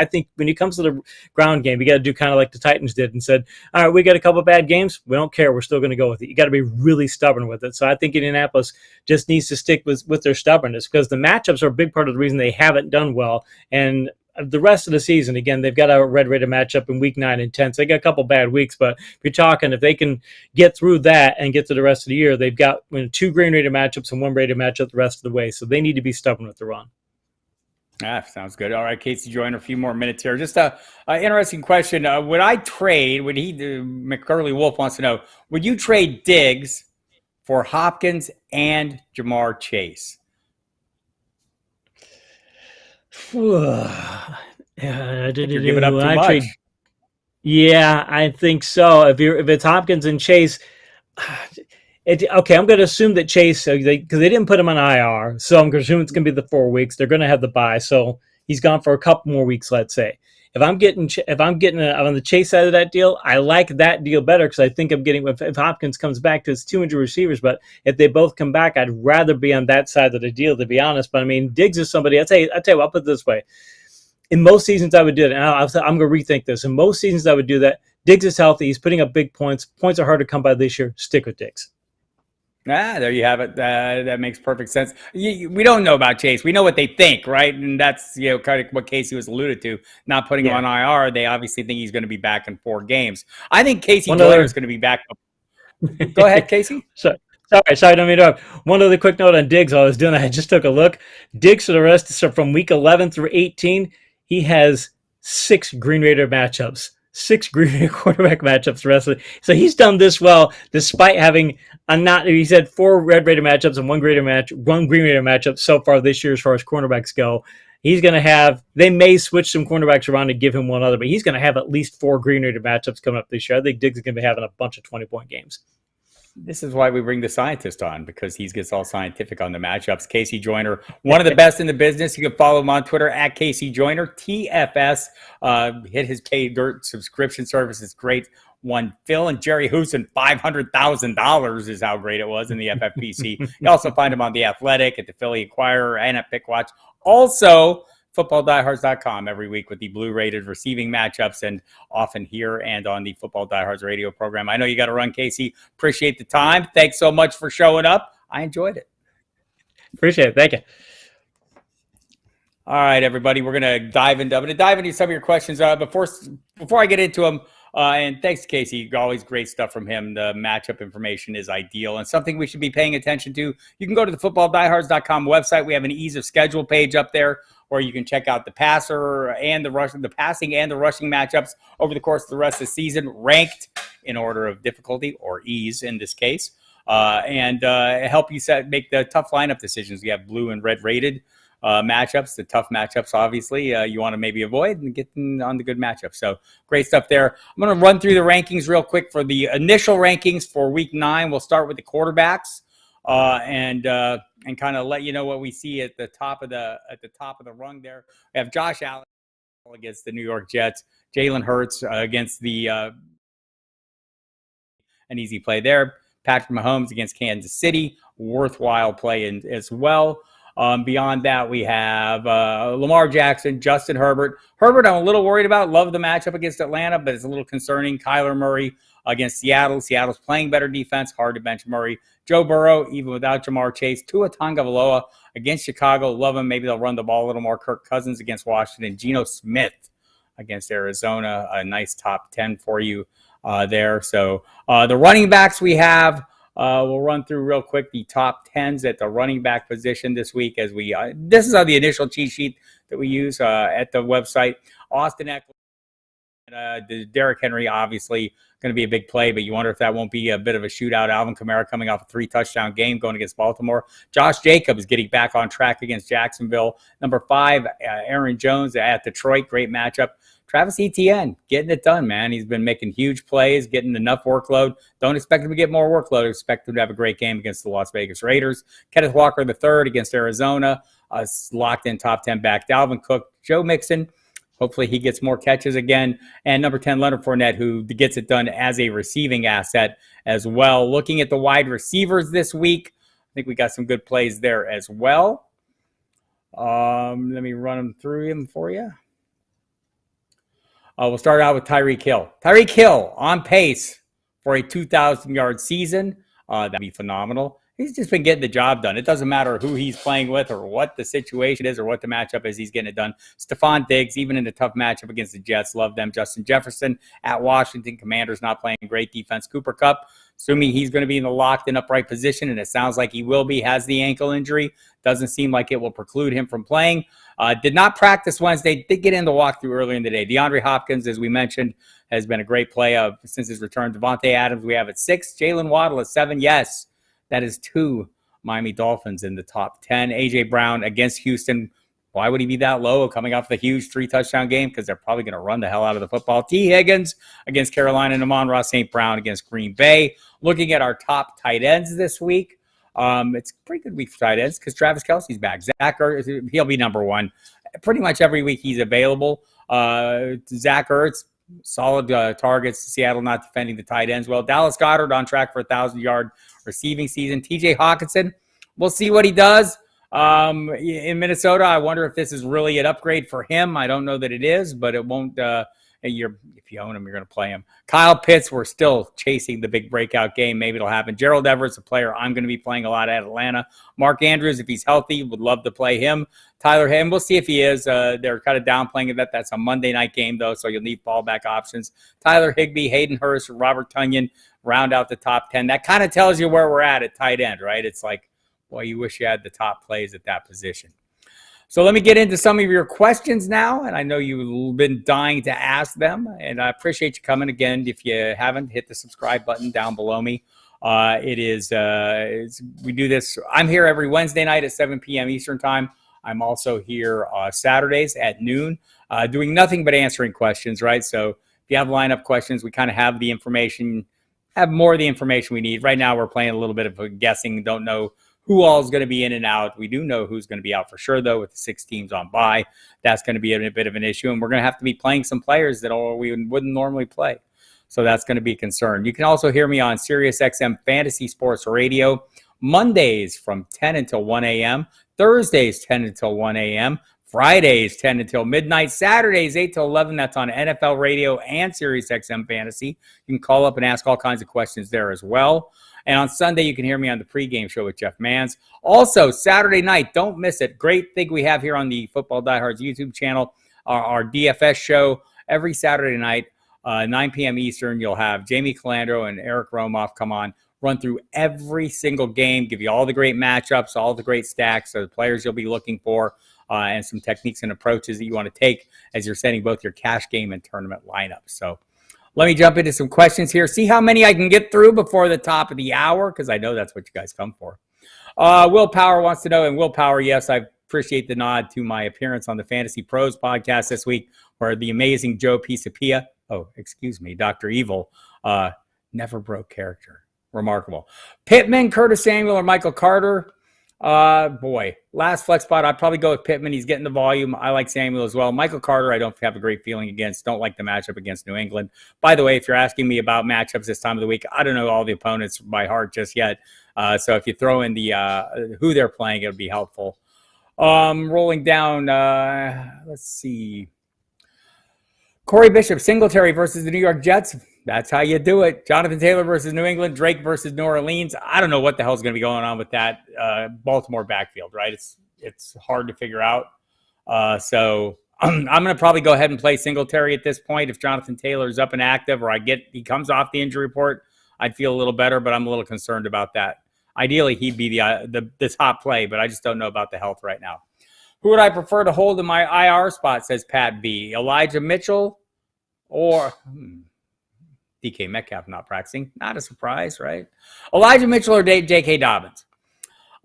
think when it comes to the ground game, you got to do kind of like the Titans did and said, all right, we got a couple of bad games. We don't care. We're still going to go with it. You got to be really stubborn with it. So I think Indianapolis just needs to stick with their stubbornness because the matchups are a big part of the reason they haven't done well. And the rest of the season, again, they've got a red-rated matchup in week 9 and 10. So they got a couple bad weeks, but if you're talking, if they can get through that and get to the rest of the year, they've got 2 green-rated matchups and 1 rated matchup the rest of the way. So they need to be stubborn with the run. Sounds good. All right, KC Joyner, a few more minutes here. Just a interesting question. McCurley Wolf wants to know, would you trade Diggs for Hopkins and Jamar Chase? Yeah, You're giving up too much. Yeah, I think so. If it's Hopkins and Chase, okay, I'm going to assume that Chase, because they didn't put him on IR, so I'm going to assume it's going to be the 4 weeks. They're going to have the bye, so he's gone for a couple more weeks, let's say. If I'm getting on the Chase side of that deal, I like that deal better because I think I'm getting, if Hopkins comes back to his 200 receivers, but if they both come back, I'd rather be on that side of the deal, to be honest. But I mean, Diggs is somebody, I'll tell you what, I'll put it this way. In most seasons, I would do it, and I'm going to rethink this. In most seasons, I would do that. Diggs is healthy. He's putting up big points. Points are hard to come by this year. Stick with Diggs. There you have it. That makes perfect sense. We don't know about Chase. We know what they think, right? And that's kind of what Casey was alluded to. Not putting him on IR. They obviously think he's going to be back in 4 games. I think KC Joyner is going to be back. Go ahead, Casey. Sorry, don't mean to interrupt. One other quick note on Diggs. I just took a look. Diggs for the rest, so from week 11 through 18, he has 6 Green Raider matchups. 6 Green Raider quarterback matchups the rest of it. So he's done this well despite having he said 4 red Raider matchups and 1 Green Raider matchup so far this year as far as cornerbacks go. He's going to have, they may switch some cornerbacks around and give him one other, but he's going to have at least 4 Green Raider matchups coming up this year. I think Diggs is going to be having a bunch of 20-point games. This is why we bring the scientist on, because he gets all scientific on the matchups. KC Joyner, one of the best in the business. You can follow him on Twitter at KC Joyner, TFS. Hit his paid dirt subscription service. It's great. Won Phil and Jerry Houston $500,000 is how great it was in the FFPC. You also find him on The Athletic, at the Philly Inquirer, and at Pickwatch. Also, footballdiehards.com every week with the blue-rated receiving matchups, and often here and on the Football Diehards radio program. I know you got to run, Casey. Appreciate the time. Thanks so much for showing up. I enjoyed it. Appreciate it. Thank you. All right, everybody. We're going to dive into some of your questions. Before I get into them, and thanks to Casey, always great stuff from him. The matchup information is ideal and something we should be paying attention to. You can go to the footballdiehards.com website. We have an ease of schedule page up there, or you can check out the passing and the rushing matchups over the course of the rest of the season, ranked in order of difficulty or ease in this case, and help you make the tough lineup decisions. We have blue and red rated matchups, the tough matchups, obviously, you want to maybe avoid, and get on the good matchups. So great stuff there. I'm going to run through the rankings real quick for the initial rankings for week 9. We'll start with the quarterbacks. And kind of let you know what we see at the top of the rung there. We have Josh Allen. against the New York Jets. Jalen Hurts against the an easy play there. Patrick Mahomes against Kansas City, worthwhile play as well. Beyond that, we have Lamar Jackson, Justin Herbert. Herbert, I'm a little worried about. Love the matchup against Atlanta, but it's a little concerning. Kyler Murray against Seattle. Seattle's playing better defense. Hard to bench Murray. Joe Burrow, even without Jamar Chase. Tua Tagovailoa against Chicago. Love him. Maybe they'll run the ball a little more. Kirk Cousins against Washington. Geno Smith against Arizona. A nice top 10 for you there. So the running backs we have, we'll run through real quick the top 10s at the running back position this week as we this is the initial cheat sheet that we use at the website. Austin Eckler, Derrick Henry, obviously going to be a big play, but you wonder if that won't be a bit of a shootout. Alvin Kamara coming off a 3-touchdown game going against Baltimore. Josh Jacobs getting back on track against Jacksonville. Number 5, Aaron Jones at Detroit. Great matchup. Travis Etienne getting it done, man. He's been making huge plays, getting enough workload. Don't expect him to get more workload. Expect him to have a great game against the Las Vegas Raiders. Kenneth Walker III against Arizona. Locked in top 10 back. Dalvin Cook, Joe Mixon. Hopefully he gets more catches again. And number 10, Leonard Fournette, who gets it done as a receiving asset as well. Looking at the wide receivers this week, I think we got some good plays there as well. Let me run them through them for you. We'll start out with Tyreek Hill. Tyreek Hill on pace for a 2,000-yard season. That'd be phenomenal. He's just been getting the job done. It doesn't matter who he's playing with or what the situation is or what the matchup is. He's getting it done. Stephon Diggs, even in a tough matchup against the Jets, love them. Justin Jefferson at Washington. Commanders not playing great defense. Cooper Kupp, assuming he's going to be in the locked and upright position, and it sounds like he will be, has the ankle injury. Doesn't seem like it will preclude him from playing. Did not practice Wednesday. Did get in the walkthrough earlier in the day. DeAndre Hopkins, as we mentioned, has been a great play since his return. Devontae Adams, we have at 6. Jalen Waddle at 7. Yes, that is 2 Miami Dolphins in the top 10. A.J. Brown against Houston. Why would he be that low coming off the huge 3-touchdown game? Because they're probably going to run the hell out of the football. T. Higgins against Carolina. And Amon-Ra St. Brown against Green Bay. Looking at our top tight ends this week, it's a pretty good week for tight ends because Travis Kelce's back. Zach Ertz, he'll be number 1. Pretty much every week he's available. Zach Ertz, solid targets. Seattle not defending the tight ends well. Dallas Goedert on track for a 1,000-yard receiving season. TJ Hawkinson, we'll see what he does. In Minnesota, I wonder if this is really an upgrade for him. I don't know that it is, but it won't. If you own him, you're going to play him. Kyle Pitts, we're still chasing the big breakout game. Maybe it'll happen. Gerald Everett's a player I'm going to be playing a lot at Atlanta. Mark Andrews, if he's healthy, would love to play him. Tyler Ham, we'll see if he is. They're kind of downplaying that. That's a Monday night game, though, so you'll need fallback options. Tyler Higbee, Hayden Hurst, Robert Tonyan round out the top 10. That kind of tells you where we're at tight end, right? It's like, well, you wish you had the top plays at that position. So let me get into some of your questions now, and I know you've been dying to ask them, and I appreciate you coming again. If you haven't, hit the subscribe button down below me. We do this. I'm here every Wednesday night at 7 p.m. Eastern time. I'm also here Saturdays at noon, doing nothing but answering questions, right? So if you have lineup questions, we kind of have the information, have more of the information we need. Right now, we're playing a little bit of a guessing, don't know who all is going to be in and out. We do know who's going to be out for sure, though, with the 6 teams on bye. That's going to be a bit of an issue, and we're going to have to be playing some players that we wouldn't normally play. So that's going to be a concern. You can also hear me on SiriusXM Fantasy Sports Radio, Mondays from 10 until 1 a.m., Thursdays 10 until 1 a.m., Fridays 10 until midnight, Saturdays 8 to 11. That's on NFL Radio and SiriusXM Fantasy. You can call up and ask all kinds of questions there as well. And on Sunday, you can hear me on the pregame show with Jeff Mans. Also, Saturday night, don't miss it. Great thing we have here on the Football Diehards YouTube channel, our DFS show. Every Saturday night, 9 p.m. Eastern, you'll have Jamie Calandro and Eric Romoff come on, run through every single game, give you all the great matchups, all the great stacks, so the players you'll be looking for, and some techniques and approaches that you want to take as you're setting both your cash game and tournament lineups. So let me jump into some questions here. See how many I can get through before the top of the hour, because I know that's what you guys come for. Willpower wants to know, and Willpower, yes, I appreciate the nod to my appearance on the Fantasy Pros podcast this week, where the amazing Joe Pisapia, Dr. Evil, never broke character. Remarkable. Pittman, Curtis Samuel, or Michael Carter. Boy, last flex spot, I'd probably go with Pittman. He's getting the volume. I like Samuel as well. Michael Carter, I don't have a great feeling against. Don't like the matchup against New England. By the way, if you're asking me about matchups this time of the week, I don't know all the opponents by heart just yet. So if you throw in the who they're playing, it'll be helpful. Rolling down, let's see. Corey Bishop, Singletary versus the New York Jets. That's how you do it. Jonathan Taylor versus New England. Drake versus New Orleans. I don't know what the hell's going to be going on with that Baltimore backfield, right? It's hard to figure out. So I'm going to probably go ahead and play Singletary at this point. If Jonathan Taylor is up and active or he comes off the injury report, I'd feel a little better, but I'm a little concerned about that. Ideally, he'd be the top play, but I just don't know about the health right now. Who would I prefer to hold in my IR spot, says Pat B. Elijah Mitchell or DK Metcalf not practicing. Not a surprise, right? Elijah Mitchell or J.K. Dobbins.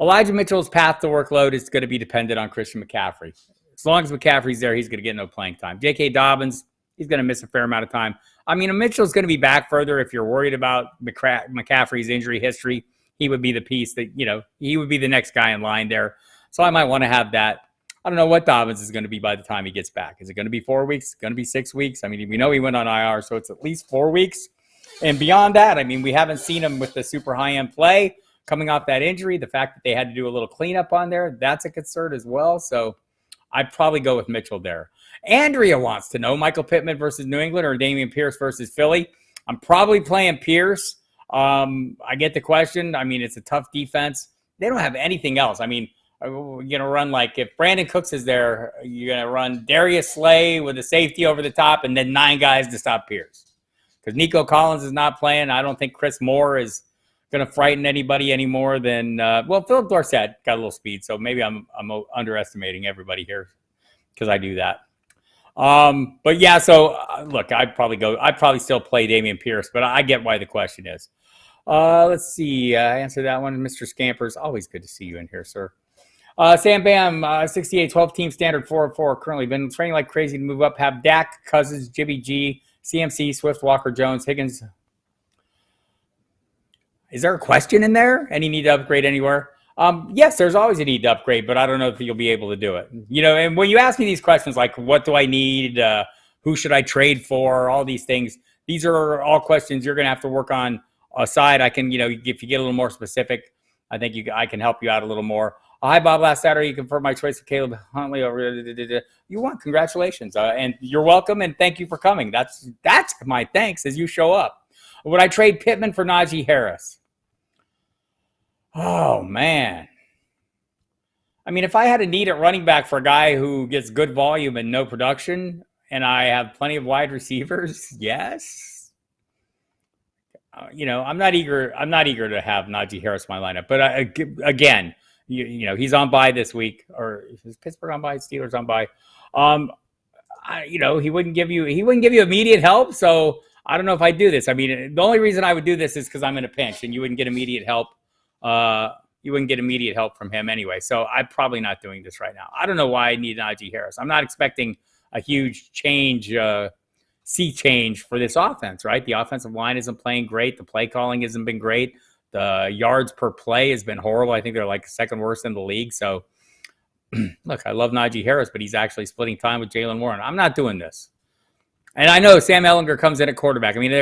Elijah Mitchell's path to workload is going to be dependent on Christian McCaffrey. As long as McCaffrey's there, he's going to get no playing time. J.K. Dobbins, he's going to miss a fair amount of time. I mean, Mitchell's going to be back further if you're worried about McCaffrey's injury history. He would be the piece that, he would be the next guy in line there. So I might want to have that. I don't know what Dobbins is going to be by the time he gets back. Is it going to be 4 weeks? Going to be 6 weeks? I mean, we know he went on IR, so it's at least 4 weeks. And beyond that, I mean, we haven't seen him with the super high-end play coming off that injury. The fact that they had to do a little cleanup on there, that's a concern as well. So I'd probably go with Mitchell there. Andrea wants to know Michael Pittman versus New England or Dameon Pierce versus Philly. I'm probably playing Pierce. I get the question. I mean, it's a tough defense. They don't have anything else. I mean, you're going to run if Brandon Cooks is there, you're going to run Darius Slay with a safety over the top and then 9 guys to stop Pierce. Because Nico Collins is not playing. I don't think Chris Moore is going to frighten anybody any more than, Philip Dorsett got a little speed. So maybe I'm underestimating everybody here because I do that. But yeah, so look, I'd probably still play Dameon Pierce, but I get why the question is. Let's see. Answer that one. Mr. Scampers, always good to see you in here, sir. Sam Bam, 68, 12 team standard 4-4. Currently been training like crazy to move up. Have Dak, Cousins, Jimmy G, CMC, Swift, Walker, Jones, Higgins. Is there a question in there? Any need to upgrade anywhere? Yes, there's always a need to upgrade, but I don't know if you'll be able to do it. And when you ask me these questions like, what do I need? Who should I trade for? All these things. These are all questions you're going to have to work on aside. I can, if you get a little more specific, I think I can help you out a little more. Hi, Bob. Last Saturday, you confirmed my choice of Caleb Huntley over. You won. Congratulations. And you're welcome. And thank you for coming. That's my thanks as you show up. Would I trade Pittman for Najee Harris? Oh, man. I mean, if I had a need at running back for a guy who gets good volume and no production, and I have plenty of wide receivers, yes. I'm not eager to have Najee Harris in my lineup. But again, he's on bye this week, or is Pittsburgh on bye? Steelers on bye. He wouldn't give you immediate help. So I don't know if I do this. I mean, the only reason I would do this is because I'm in a pinch, and you wouldn't get immediate help. You wouldn't get immediate help from him anyway. So I'm probably not doing this right now. I don't know why I need Najee Harris. I'm not expecting a huge sea change for this offense, right? The offensive line isn't playing great. The play calling hasn't been great. The yards per play has been horrible. I think they're like second worst in the league. So, look, I love Najee Harris, but he's actually splitting time with Jaylen Warren. I'm not doing this. And I know Sam Ehlinger comes in at quarterback. I mean,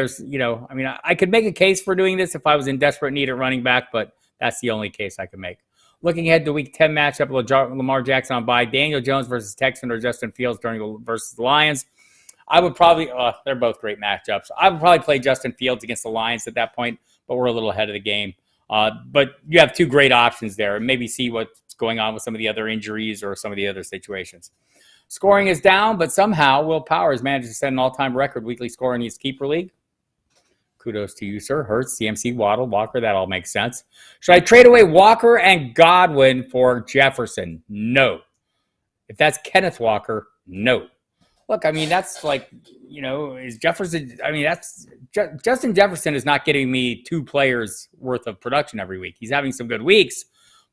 I could make a case for doing this if I was in desperate need at running back, but that's the only case I can make. Looking ahead to Week 10 matchup, Lamar Jackson on bye, Daniel Jones versus Texan or Justin Fields versus the Lions. I would probably they're both great matchups. I would probably play Justin Fields against the Lions at that point, but we're a little ahead of the game. But you have 2 great options there, and maybe see what's going on with some of the other injuries or some of the other situations. Scoring is down, but somehow Will Powers managed to set an all-time record weekly score in his keeper league. Kudos to you, sir. Hurts, CMC, Waddle, Walker. That all makes sense. Should I trade away Walker and Godwin for Jefferson? No. If that's Kenneth Walker, no. Look, I mean, that's is Jefferson. I mean, Justin Jefferson is not getting me 2 players worth of production every week. He's having some good weeks,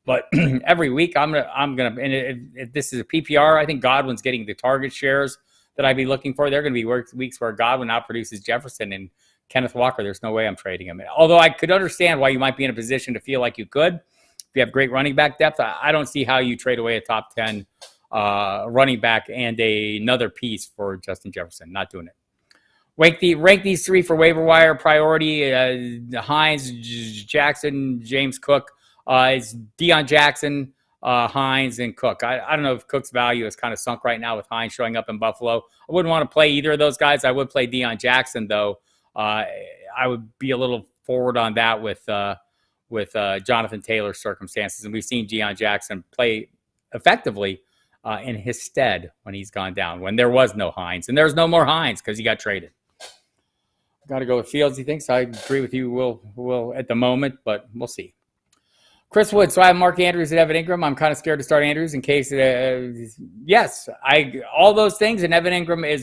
but every week I'm gonna. And if this is a PPR, I think Godwin's getting the target shares that I'd be looking for. They're going to be weeks where Godwin outproduces Jefferson and Kenneth Walker. There's no way I'm trading him. Although I could understand why you might be in a position to feel like you could. you have great running back depth, I don't see how you trade away a top 10 running back and another piece for Justin Jefferson. Not doing it. Rank these three for waiver wire priority. Hines, Jackson, James Cook. It's Deion Jackson, Hines, and Cook. I don't know if Cook's value is kind of sunk right now with Hines showing up in Buffalo. I wouldn't want to play either of those guys. I would play Deion Jackson, though. I would be a little forward on that with Jonathan Taylor's circumstances. And we've seen Deion Jackson play effectively in his stead when he's gone down, when there was no Hines. And there's no more Hines because he got traded. Got to go with Fields, he thinks. I agree with you, Will at the moment, but we'll see. Chris Wood, so I have Mark Andrews and Evan Ingram. I'm kind of scared to start Andrews in case, yes, all those things, and Evan Ingram is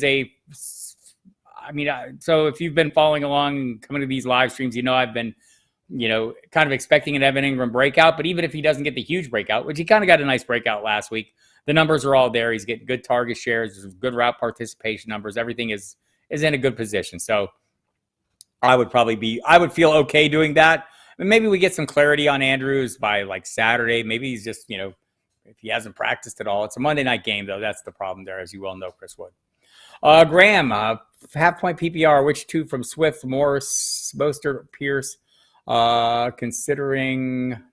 so if you've been following along, coming to these live streams, I've been, kind of expecting an Evan Ingram breakout, but even if he doesn't get the huge breakout, which he kind of got a nice breakout last week, the numbers are all there. He's getting good target shares, good route participation numbers. Everything is in a good position. So I would feel okay doing that. Maybe we get some clarity on Andrews by like Saturday. Maybe he's just, if he hasn't practiced at all. It's a Monday night game, though. That's the problem there, as you well know, Chris Wood. Graham, half-point PPR. Which two from Swift, Morris, Mostert, Pierce? Considering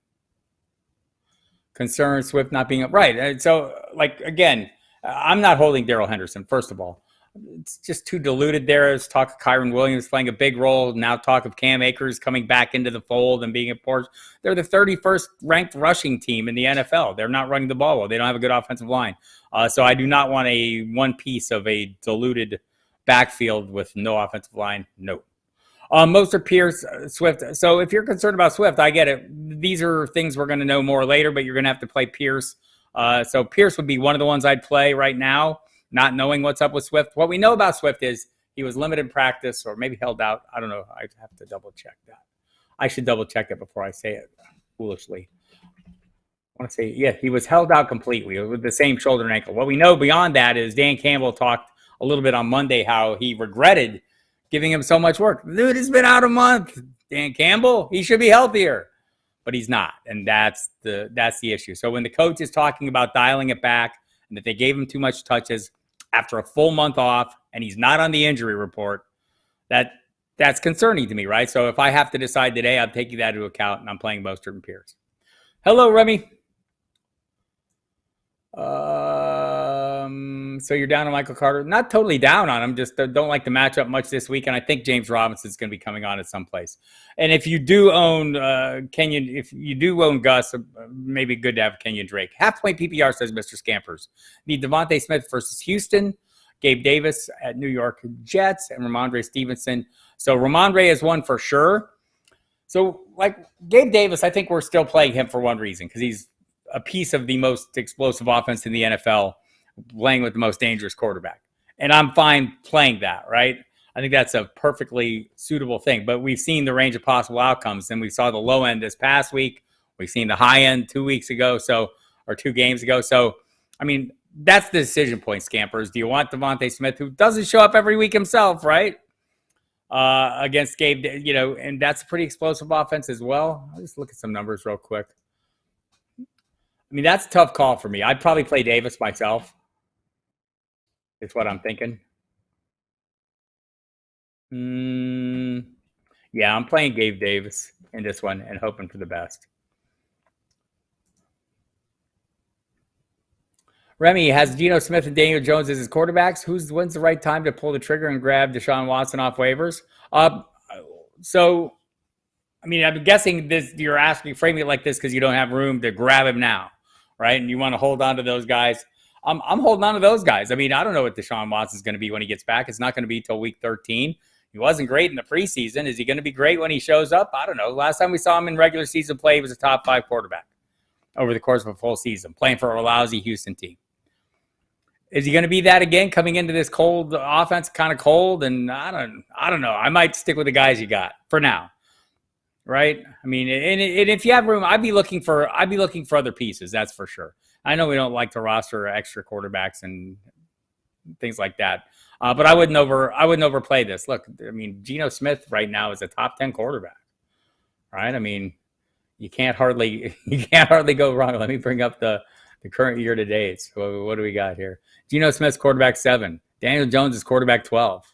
concern Swift not being up. Right. And so, again, I'm not holding Darrell Henderson, first of all. It's just too diluted there. There's talk of Kyron Williams playing a big role. Now talk of Cam Akers coming back into the fold and being a portion. They're the 31st ranked rushing team in the NFL. They're not running the ball well. They don't have a good offensive line. So I do not want one piece of a diluted backfield with no offensive line. No. Mostert, Pierce, Swift. So if you're concerned about Swift, I get it. These are things we're going to know more later, but you're going to have to play Pierce. So Pierce would be one of the ones I'd play right now, not knowing what's up with Swift. What we know about Swift is he was limited practice or maybe held out. I don't know. I have to double check that. I should double check it before I say it foolishly. I want to say, yeah, he was held out completely with the same shoulder and ankle. What we know beyond that is Dan Campbell talked a little bit on Monday how he regretted giving him so much work. Dude, it's been out a month. Dan Campbell, he should be healthier, but he's not. And that's the issue. So when the coach is talking about dialing it back and that they gave him too much touches after a full month off and he's not on the injury report, that's concerning to me, right? So if I have to decide today, I'm taking that into account and I'm playing Mostert and Pierce. Hello, Remy. So you're down on Michael Carter? Not totally down on him. Just don't like the matchup much this week. And I think James Robinson's going to be coming on at some place. And if you do own Kenyon, if you do own Gus, maybe good to have Kenyon Drake. Half-point PPR, says Mr. Scampers. Need Devontae Smith versus Houston, Gabe Davis at New York Jets, and Ramondre Stevenson. So Ramondre is one for sure. So Gabe Davis, I think we're still playing him for one reason, because he's a piece of the most explosive offense in the NFL, playing with the most dangerous quarterback. And I'm fine playing that, right? I think that's a perfectly suitable thing. But we've seen the range of possible outcomes, and we saw the low end this past week. We've seen the high end 2 weeks ago, or 2 games ago. So, I mean, that's the decision point, Scampers. Do you want Devontae Smith, who doesn't show up every week himself, right? Against Gabe, and that's a pretty explosive offense as well. I'll just look at some numbers real quick. I mean, that's a tough call for me. I'd probably play Davis myself. Is what I'm thinking. Yeah, I'm playing Gabe Davis in this one and hoping for the best. Remy has Geno Smith and Daniel Jones as his quarterbacks. When's the right time to pull the trigger and grab Deshaun Watson off waivers? So, I mean, I'm guessing you're framing it like this because you don't have room to grab him now, right? And you want to hold on to those guys. I'm holding on to those guys. I mean, I don't know what Deshaun Watson's going to be when he gets back. It's not going to be till week 13. He wasn't great in the preseason. Is he going to be great when he shows up? I don't know. Last time we saw him in regular season play, he was a top 5 quarterback over the course of a full season, playing for a lousy Houston team. Is he going to be that again, coming into this cold offense, kind of cold? And I don't know. I might stick with the guys you got for now, right? I mean, and if you have room, I'd be looking for other pieces. That's for sure. I know we don't like to roster extra quarterbacks and things like that, but I wouldn't overplay this. Look, I mean, Geno Smith right now is a top 10 quarterback, right? I mean, you can't hardly go wrong. Let me bring up the current year to date. So what do we got here? Geno Smith's quarterback 7. Daniel Jones is quarterback 12.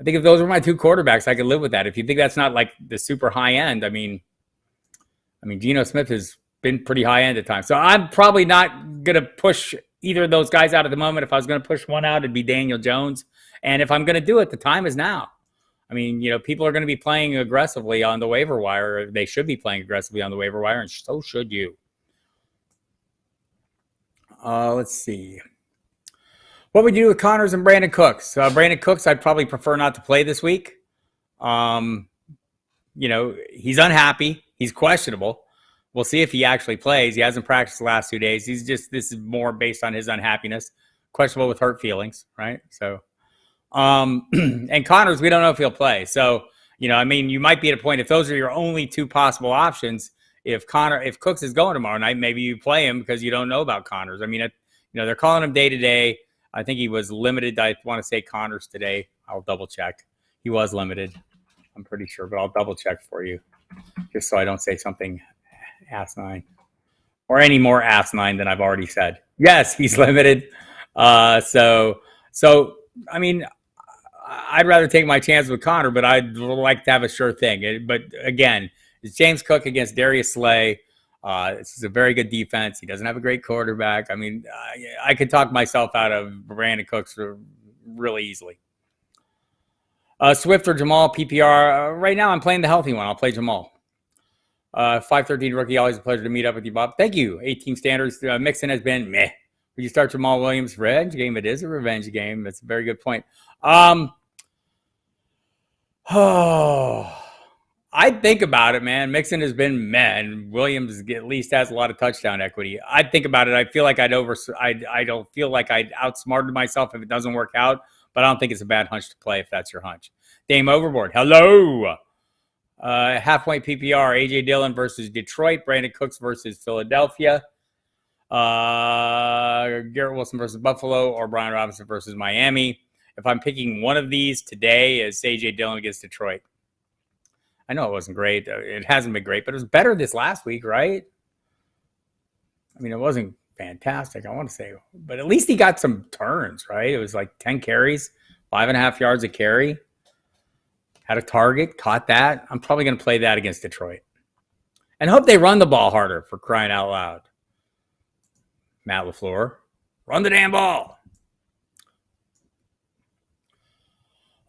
I think if those were my 2 quarterbacks, I could live with that. If you think that's not like the super high end, I mean, Geno Smith has been pretty high end at times. So I'm probably not going to push either of those guys out at the moment. If I was going to push one out, it'd be Daniel Jones. And if I'm going to do it, the time is now. I mean, people are going to be playing aggressively on the waiver wire. They should be playing aggressively on the waiver wire, and so should you. Let's see. What would you do with Connors and Brandon Cooks? Brandon Cooks, I'd probably prefer not to play this week. He's unhappy. He's questionable. We'll see if he actually plays. He hasn't practiced the last 2 days. This is more based on his unhappiness. Questionable with hurt feelings, right? So, and Connors, we don't know if he'll play. So, you might be at a point, if those are your only 2 possible options, if Cooks is going tomorrow night, maybe you play him because you don't know about Connors. I mean, they're calling him day to day. I think he was limited. I want to say Connors today. I'll double check. He was limited. I'm pretty sure, but I'll double check for you just so I don't say something asinine or any more asinine than I've already said. Yes, he's limited. So I mean, I'd rather take my chance with Connor, but I'd like to have a sure thing. But again, it's James Cook against Darius Slay. This is a very good defense. He doesn't have a great quarterback. I mean, I could talk myself out of Brandon Cooks really easily. Swift or Jamal, PPR. Right now, I'm playing the healthy one. I'll play Jamal. 513 rookie, always a pleasure to meet up with you, Bob. Thank you. 18 standards. Mixon has been meh. Would you start Jamal Williams? Revenge game. It is a revenge game. That's a very good point. I'd think about it, man. Mixon has been meh, and Williams at least has a lot of touchdown equity. I'd think about it. I feel like I don't feel like I'd outsmarted myself if it doesn't work out, but I don't think it's a bad hunch to play if that's your hunch. Dame Overboard. Hello. Half-point PPR. A.J. Dillon versus Detroit. Brandon Cooks versus Philadelphia. Garrett Wilson versus Buffalo, or Brian Robinson versus Miami. If I'm picking one of these today, it's A.J. Dillon against Detroit. I know it wasn't great. It hasn't been great, but it was better this last week, right? I mean, it wasn't fantastic, I want to say. But at least he got some turns, right? It was like 10 carries, 5.5 yards a carry. Had a target, caught that. I'm probably going to play that against Detroit. And hope they run the ball harder, for crying out loud. Matt LaFleur, run the damn ball.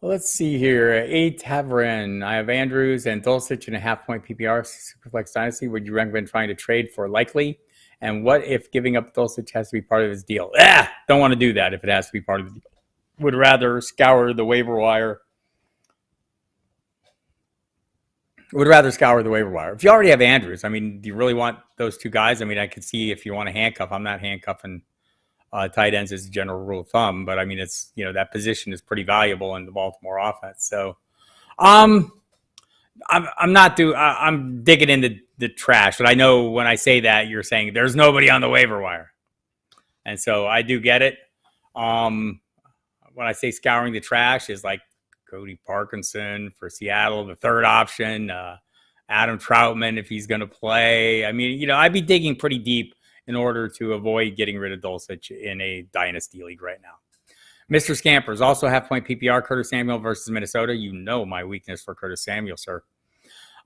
Let's see here. 8 Tavern. I have Andrews and Dulcich in a half-point PPR Superflex Dynasty. Would you recommend trying to trade for likely? And what if giving up Dulcich has to be part of his deal? Don't want to do that if it has to be part of the deal. Would rather scour the waiver wire. If you already have Andrews, I mean, do you really want those 2 guys? I mean, I could see if you want to handcuff. I'm not handcuffing tight ends as a general rule of thumb, but I mean, it's, that position is pretty valuable in the Baltimore offense. So, I'm digging into the trash, but I know when I say that, you're saying there's nobody on the waiver wire, and so I do get it. When I say scouring the trash, is like Cody Parkinson for Seattle, the third option, Adam Troutman if he's going to play. I mean, I'd be digging pretty deep in order to avoid getting rid of Dulcich in a dynasty league right now. Mr. Scampers, also half-point PPR, Curtis Samuel versus Minnesota. You know my weakness for Curtis Samuel, sir.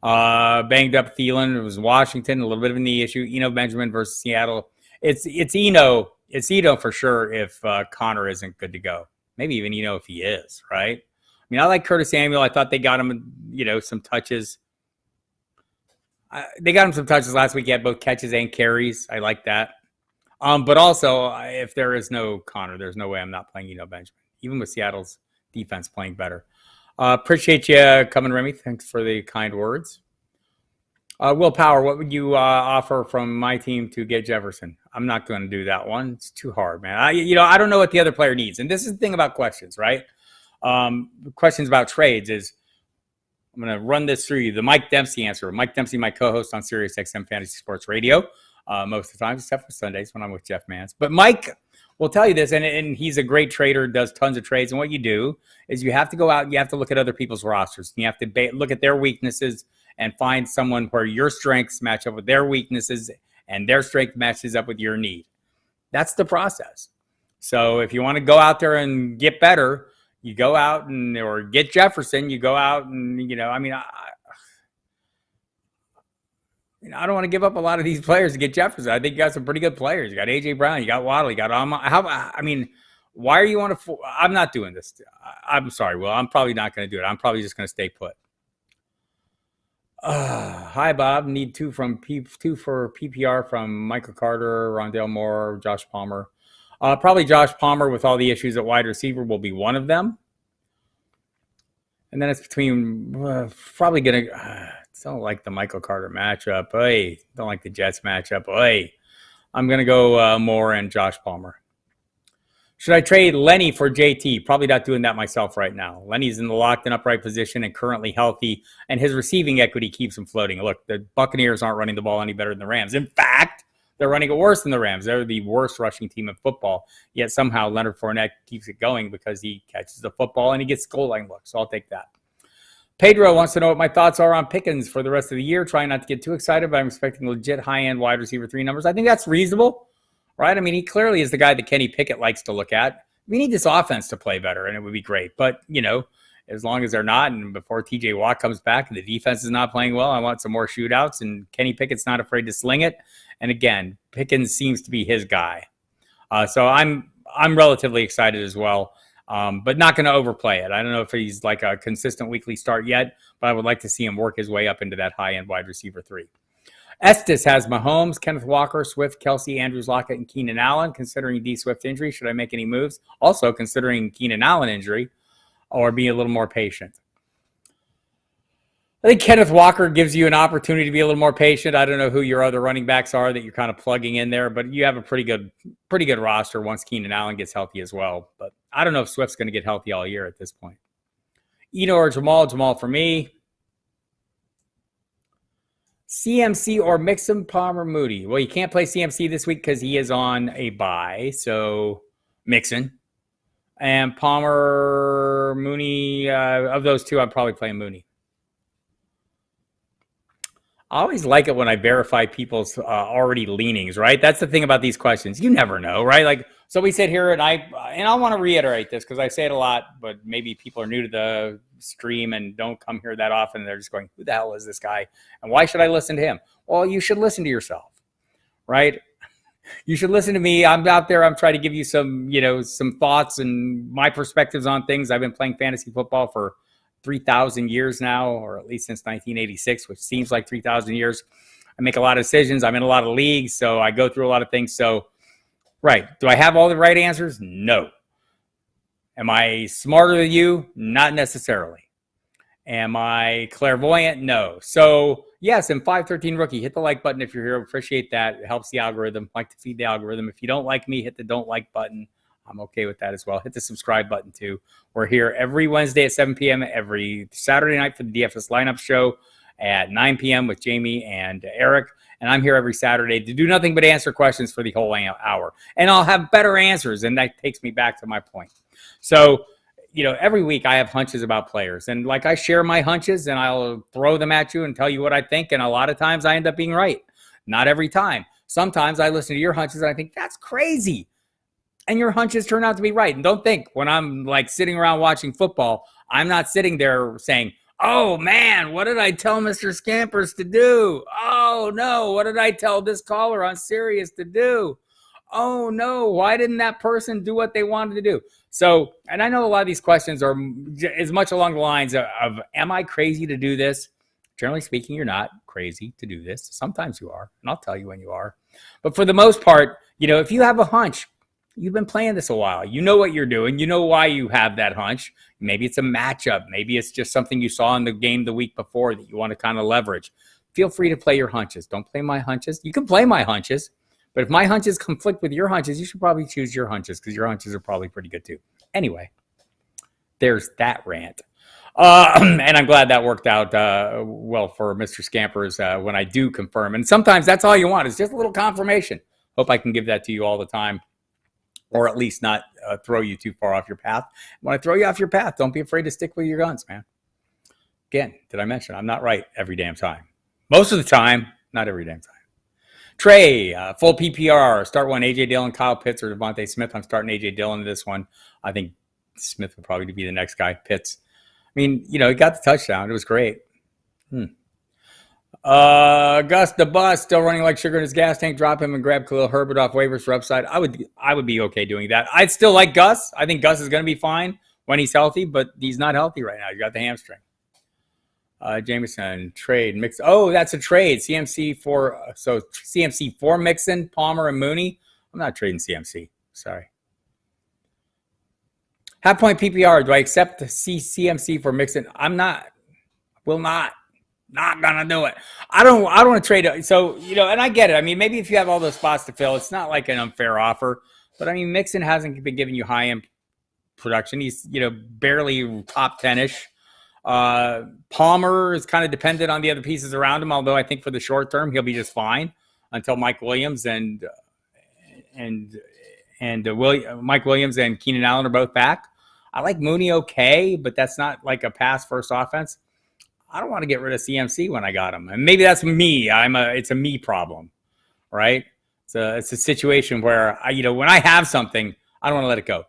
Banged up Thielen. It was Washington, a little bit of a knee issue. Eno Benjamin versus Seattle. It's Eno. It's Eno for sure if Connor isn't good to go. Maybe even Eno if he is, right? I mean, I like Curtis Samuel. I thought they got him, some touches. They got him some touches last week. He had both catches and carries. I like that. But also, if there is no Connor, there's no way I'm not playing Eno Benjamin, even with Seattle's defense playing better. Appreciate you coming, Remy. Thanks for the kind words. Will Power, what would you offer from my team to get Jefferson? I'm not going to do that one. It's too hard, man. I don't know what the other player needs. And this is the thing about questions, right? Questions about trades is, I'm going to run this through you. The Mike Dempsey answer. Mike Dempsey, my co-host on Sirius XM Fantasy Sports Radio, most of the time, except for Sundays when I'm with Jeff Mans. But Mike will tell you this, and he's a great trader, does tons of trades. And what you do is you have to go out and you have to look at other people's rosters. You have to look at their weaknesses and find someone where your strengths match up with their weaknesses and their strength matches up with your need. That's the process. So if you want to go out there and get better, you go out or get Jefferson, you go out and, I don't want to give up a lot of these players to get Jefferson. I think you got some pretty good players. You got A.J. Brown, you got Waddle, you got why are you on I'm not doing this. I'm sorry, Will. I'm probably not going to do it. I'm probably just going to stay put. Hi, Bob. Need two for PPR from Michael Carter, Rondale Moore, Josh Palmer. Probably Josh Palmer with all the issues at wide receiver will be one of them. And then it's between probably going to don't like the Michael Carter matchup. Hey, don't like the Jets matchup. Hey, I'm going to go Moore and Josh Palmer. Should I trade Lenny for JT? Probably not doing that myself right now. Lenny's in the locked and upright position and currently healthy, and his receiving equity keeps him floating. Look, the Buccaneers aren't running the ball any better than the Rams. In fact, they're running it worse than the Rams. They're the worst rushing team in football, yet somehow Leonard Fournette keeps it going because he catches the football and he gets goal line looks. So I'll take that. Pedro wants to know what my thoughts are on Pickens for the rest of the year. Trying not to get too excited, but I'm expecting legit high-end wide receiver 3 numbers. I think that's reasonable, right? I mean, he clearly is the guy that Kenny Pickett likes to look at. We need this offense to play better, and it would be great. But, as long as they're not, and before T.J. Watt comes back and the defense is not playing well, I want some more shootouts, and Kenny Pickett's not afraid to sling it. And again, Pickens seems to be his guy. So I'm relatively excited as well. But not going to overplay it. I don't know if he's like a consistent weekly start yet, but I would like to see him work his way up into that high-end wide receiver 3. Estes has Mahomes, Kenneth Walker, Swift, Kelsey, Andrews, Lockett, and Keenan Allen. Considering D. Swift injury, should I make any moves? Also, considering Keenan Allen injury, or be a little more patient. I think Kenneth Walker gives you an opportunity to be a little more patient. I don't know who your other running backs are that you're kind of plugging in there, but you have a pretty good roster once Keenan Allen gets healthy as well. But I don't know if Swift's going to get healthy all year at this point. Eno or Jamal for me. CMC or Mixon, Palmer, Moody. Well, you can't play CMC this week because he is on a bye. So Mixon. And Palmer, Mooney. Of those two, I'd probably play Mooney. I always like it when I verify people's already leanings, right? That's the thing about these questions. You never know, right? Like, so we sit here and I want to reiterate this because I say it a lot, but maybe people are new to the stream and don't come here that often. They're just going, who the hell is this guy? And why should I listen to him? Well, you should listen to yourself, right? You should listen to me. I'm out there. I'm trying to give you some, some thoughts and my perspectives on things. I've been playing fantasy football for 3,000 years now, or at least since 1986, which seems like 3,000 years. I make a lot of decisions. I'm in a lot of leagues, so I go through a lot of things. So, right. Do I have all the right answers? No. Am I smarter than you? Not necessarily. Am I clairvoyant? No. So, yes, in 513 Rookie, hit the like button if you're here. Appreciate that. It helps the algorithm. Like to feed the algorithm. If you don't like me, hit the don't like button. I'm okay with that as well. Hit the subscribe button too. We're here every Wednesday at 7 p.m., every Saturday night for the DFS lineup show at 9 p.m. with Jamie and Eric. And I'm here every Saturday to do nothing but answer questions for the whole hour. And I'll have better answers. And that takes me back to my point. So, every week I have hunches about players. And like I share my hunches and I'll throw them at you and tell you what I think. And a lot of times I end up being right. Not every time. Sometimes I listen to your hunches and I think, that's crazy. And your hunches turn out to be right. And don't think when I'm like sitting around watching football, I'm not sitting there saying, oh man, what did I tell Mr. Scampers to do? Oh no, what did I tell this caller on Sirius to do? Oh no, why didn't that person do what they wanted to do? So, and I know a lot of these questions are as much along the lines of am I crazy to do this? Generally speaking, you're not crazy to do this. Sometimes you are, and I'll tell you when you are. But for the most part, if you have a hunch, you've been playing this a while. You know what you're doing. You know why you have that hunch. Maybe it's a matchup. Maybe it's just something you saw in the game the week before that you want to kind of leverage. Feel free to play your hunches. Don't play my hunches. You can play my hunches, but if my hunches conflict with your hunches, you should probably choose your hunches because your hunches are probably pretty good too. Anyway, there's that rant. And I'm glad that worked out well for Mr. Scampers when I do confirm. And sometimes that's all you want is just a little confirmation. Hope I can give that to you all the time. or at least not throw you too far off your path. When I throw you off your path, don't be afraid to stick with your guns, man. Again, did I mention I'm not right every damn time? Most of the time, not every damn time. Trey, full PPR. Start one, A.J. Dillon, Kyle Pitts, or Devontae Smith. I'm starting A.J. Dillon in this one. I think Smith would probably be the next guy. Pitts. I mean, he got the touchdown. It was great. Gus the Bus, still running like sugar in his gas tank. Drop him and grab Khalil Herbert off waivers for upside. I would be okay doing that. I'd still like Gus. I think Gus is going to be fine when he's healthy, but he's not healthy right now. You got the hamstring. Jameson, trade, mix. Oh, that's a trade. CMC for Mixon, Palmer, and Mooney. I'm not trading CMC. Sorry. Half point PPR. Do I accept the CMC for Mixon? I'm not. Will not. Not gonna do it. I don't want to trade it. So, and I get it. I mean, maybe if you have all those spots to fill, it's not like an unfair offer. But I mean, Mixon hasn't been giving you high end production. He's, barely top 10-ish. Palmer is kind of dependent on the other pieces around him, although I think for the short term he'll be just fine until Mike Williams and Mike Williams and Keenan Allen are both back. I like Mooney okay, but that's not like a pass first offense. I don't want to get rid of CMC when I got him, and maybe that's me. It's a me problem, right? It's a situation where when I have something, I don't want to let it go.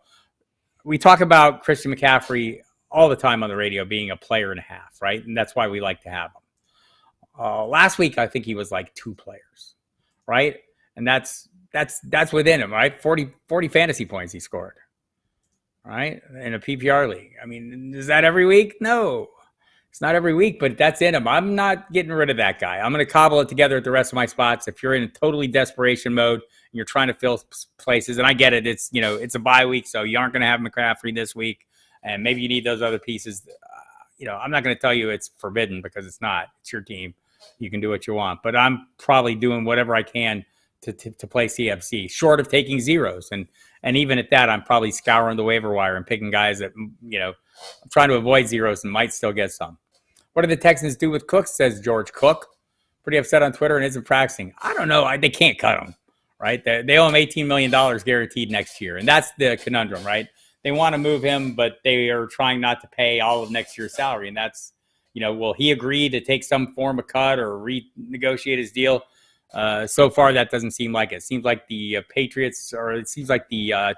We talk about Christian McCaffrey all the time on the radio being a player and a half, right? And that's why we like to have him. Last week, I think he was like 2 players, right? And that's within him, right? 40 fantasy points he scored, right? In a PPR league. I mean, is that every week? No, it's not every week, but that's in him. I'm not getting rid of that guy. I'm going to cobble it together at the rest of my spots. If you're in a totally desperation mode and you're trying to fill places, and I get it, it's a bye week, so you aren't going to have McCaffrey this week. And maybe you need those other pieces. I'm not going to tell you it's forbidden because it's not. It's your team. You can do what you want. But I'm probably doing whatever I can to play CFC, short of taking zeros. And even at that, I'm probably scouring the waiver wire and picking guys that, I'm trying to avoid zeros and might still get some. What do the Texans do with Cook, says George Cook. Pretty upset on Twitter and isn't practicing. I don't know. They can't cut him, right? They owe him $18 million guaranteed next year. And that's the conundrum, right? They want to move him, but they are trying not to pay all of next year's salary. And that's, will he agree to take some form of cut or renegotiate his deal? So far, that doesn't seem like it. It seems like the Patriots, or it seems like the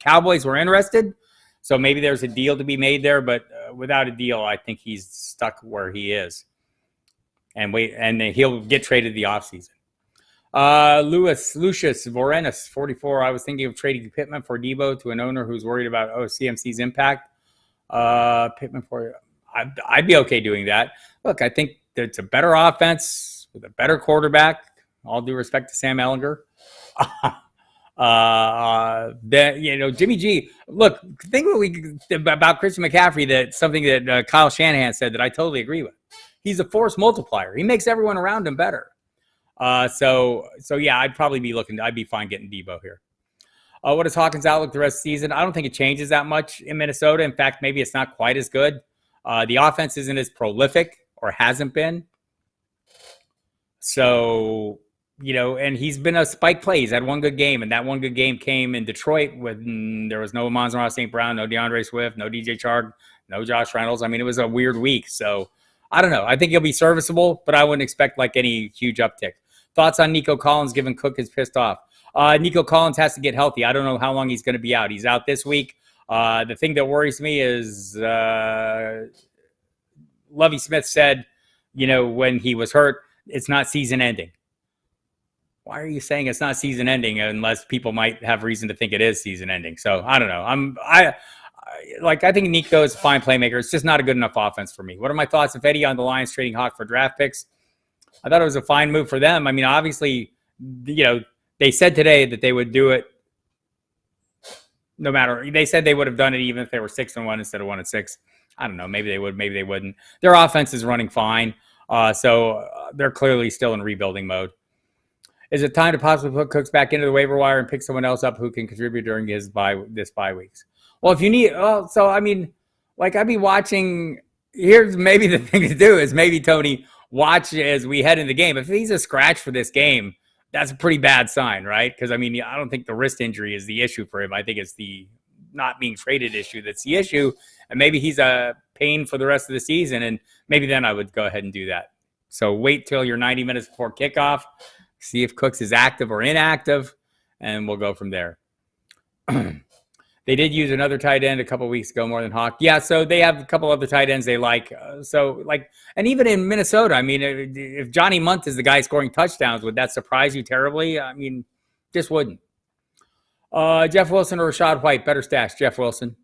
Cowboys were interested. So maybe there's a deal to be made there, but without a deal, I think he's stuck where he is. And he'll get traded the offseason. Lucius Vorenus, 44. I was thinking of trading Pittman for Debo to an owner who's worried about CMC's impact. Pittman for I'd be okay doing that. Look, I think it's a better offense with a better quarterback. All due respect to Sam Ehlinger. Jimmy G. Look, think about Christian McCaffrey. That something that Kyle Shanahan said that I totally agree with. He's a force multiplier. He makes everyone around him better. So yeah, I'd be fine getting Debo here. What is Hawkins' outlook the rest of the season? I don't think it changes that much in Minnesota. In fact, maybe it's not quite as good. The offense isn't as prolific or hasn't been. So, and he's been a spike play. He's had one good game, and that one good game came in Detroit when there was no Amon-Ra St. Brown, no DeAndre Swift, no DJ Chark, no Josh Reynolds. I mean, it was a weird week. So I don't know. I think he'll be serviceable, but I wouldn't expect like any huge uptick. Thoughts on Nico Collins, given Cook is pissed off? Nico Collins has to get healthy. I don't know how long he's going to be out. He's out this week. The thing that worries me is Lovie Smith said, when he was hurt, it's not season ending. Why are you saying it's not season ending unless people might have reason to think it is season ending? So I don't know. I think Nico is a fine playmaker. It's just not a good enough offense for me. What are my thoughts, if Eddie, on the Lions trading Hawk for draft picks? I thought it was a fine move for them. I mean, obviously, they said today that they would do it no matter. They said they would have done it even if they were 6-1 instead of 1-6. I don't know. Maybe they would. Maybe they wouldn't. Their offense is running fine, so they're clearly still in rebuilding mode. Is it time to possibly put Cooks back into the waiver wire and pick someone else up who can contribute during this bye weeks? Well, if you need, I'd be watching. Here's maybe the thing to do is maybe Tony watch as we head into the game. If he's a scratch for this game, that's a pretty bad sign, right? Because, I mean, I don't think the wrist injury is the issue for him. I think it's the not being traded issue that's the issue. And maybe he's a pain for the rest of the season, and maybe then I would go ahead and do that. So wait till you're 90 minutes before kickoff, see if Cooks is active or inactive, and we'll go from there. They did use another tight end a couple of weeks ago, more than Hawk. Yeah, so they have a couple other tight ends they like. And even in Minnesota, I mean, if Johnny Munt is the guy scoring touchdowns, would that surprise you terribly? I mean, just wouldn't. Jeff Wilson or Rashad White, better stash, Jeff Wilson.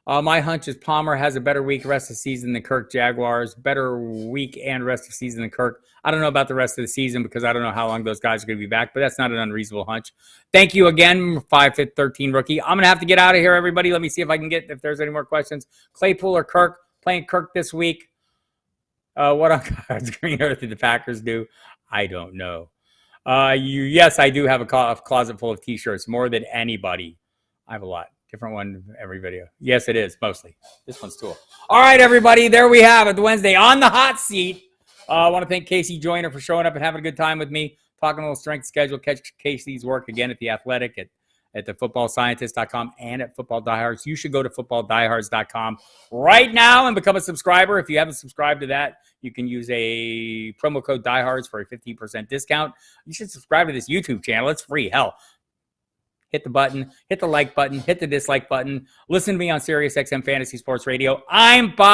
My hunch is Palmer has a better week rest of the season than Kirk. Jaguars, better week and rest of the season than Kirk. I don't know about the rest of the season because I don't know how long those guys are going to be back, but that's not an unreasonable hunch. Thank you again, 5'13" rookie. I'm going to have to get out of here, everybody. Let me see if there's any more questions. Claypool or Kirk? Playing Kirk this week. What on God's green earth did the Packers do? I don't know. Yes, I do have a closet full of T-shirts, more than anybody. I have a lot. Different one every video. Yes, it is, mostly. This one's cool. All right, everybody, there we have it. The Wednesday on the hot seat. I want to thank KC Joyner for showing up and having a good time with me, talking a little strength schedule. Catch KC's work again at The Athletic, at the footballscientist.com and at Football Diehards. You should go to footballdiehards.com right now and become a subscriber. If you haven't subscribed to that, you can use a promo code Diehards for a 15% discount. You should subscribe to this YouTube channel. It's free. Hell, hit the button, hit the like button, hit the dislike button. Listen to me on Sirius XM Fantasy Sports Radio. I'm Bob.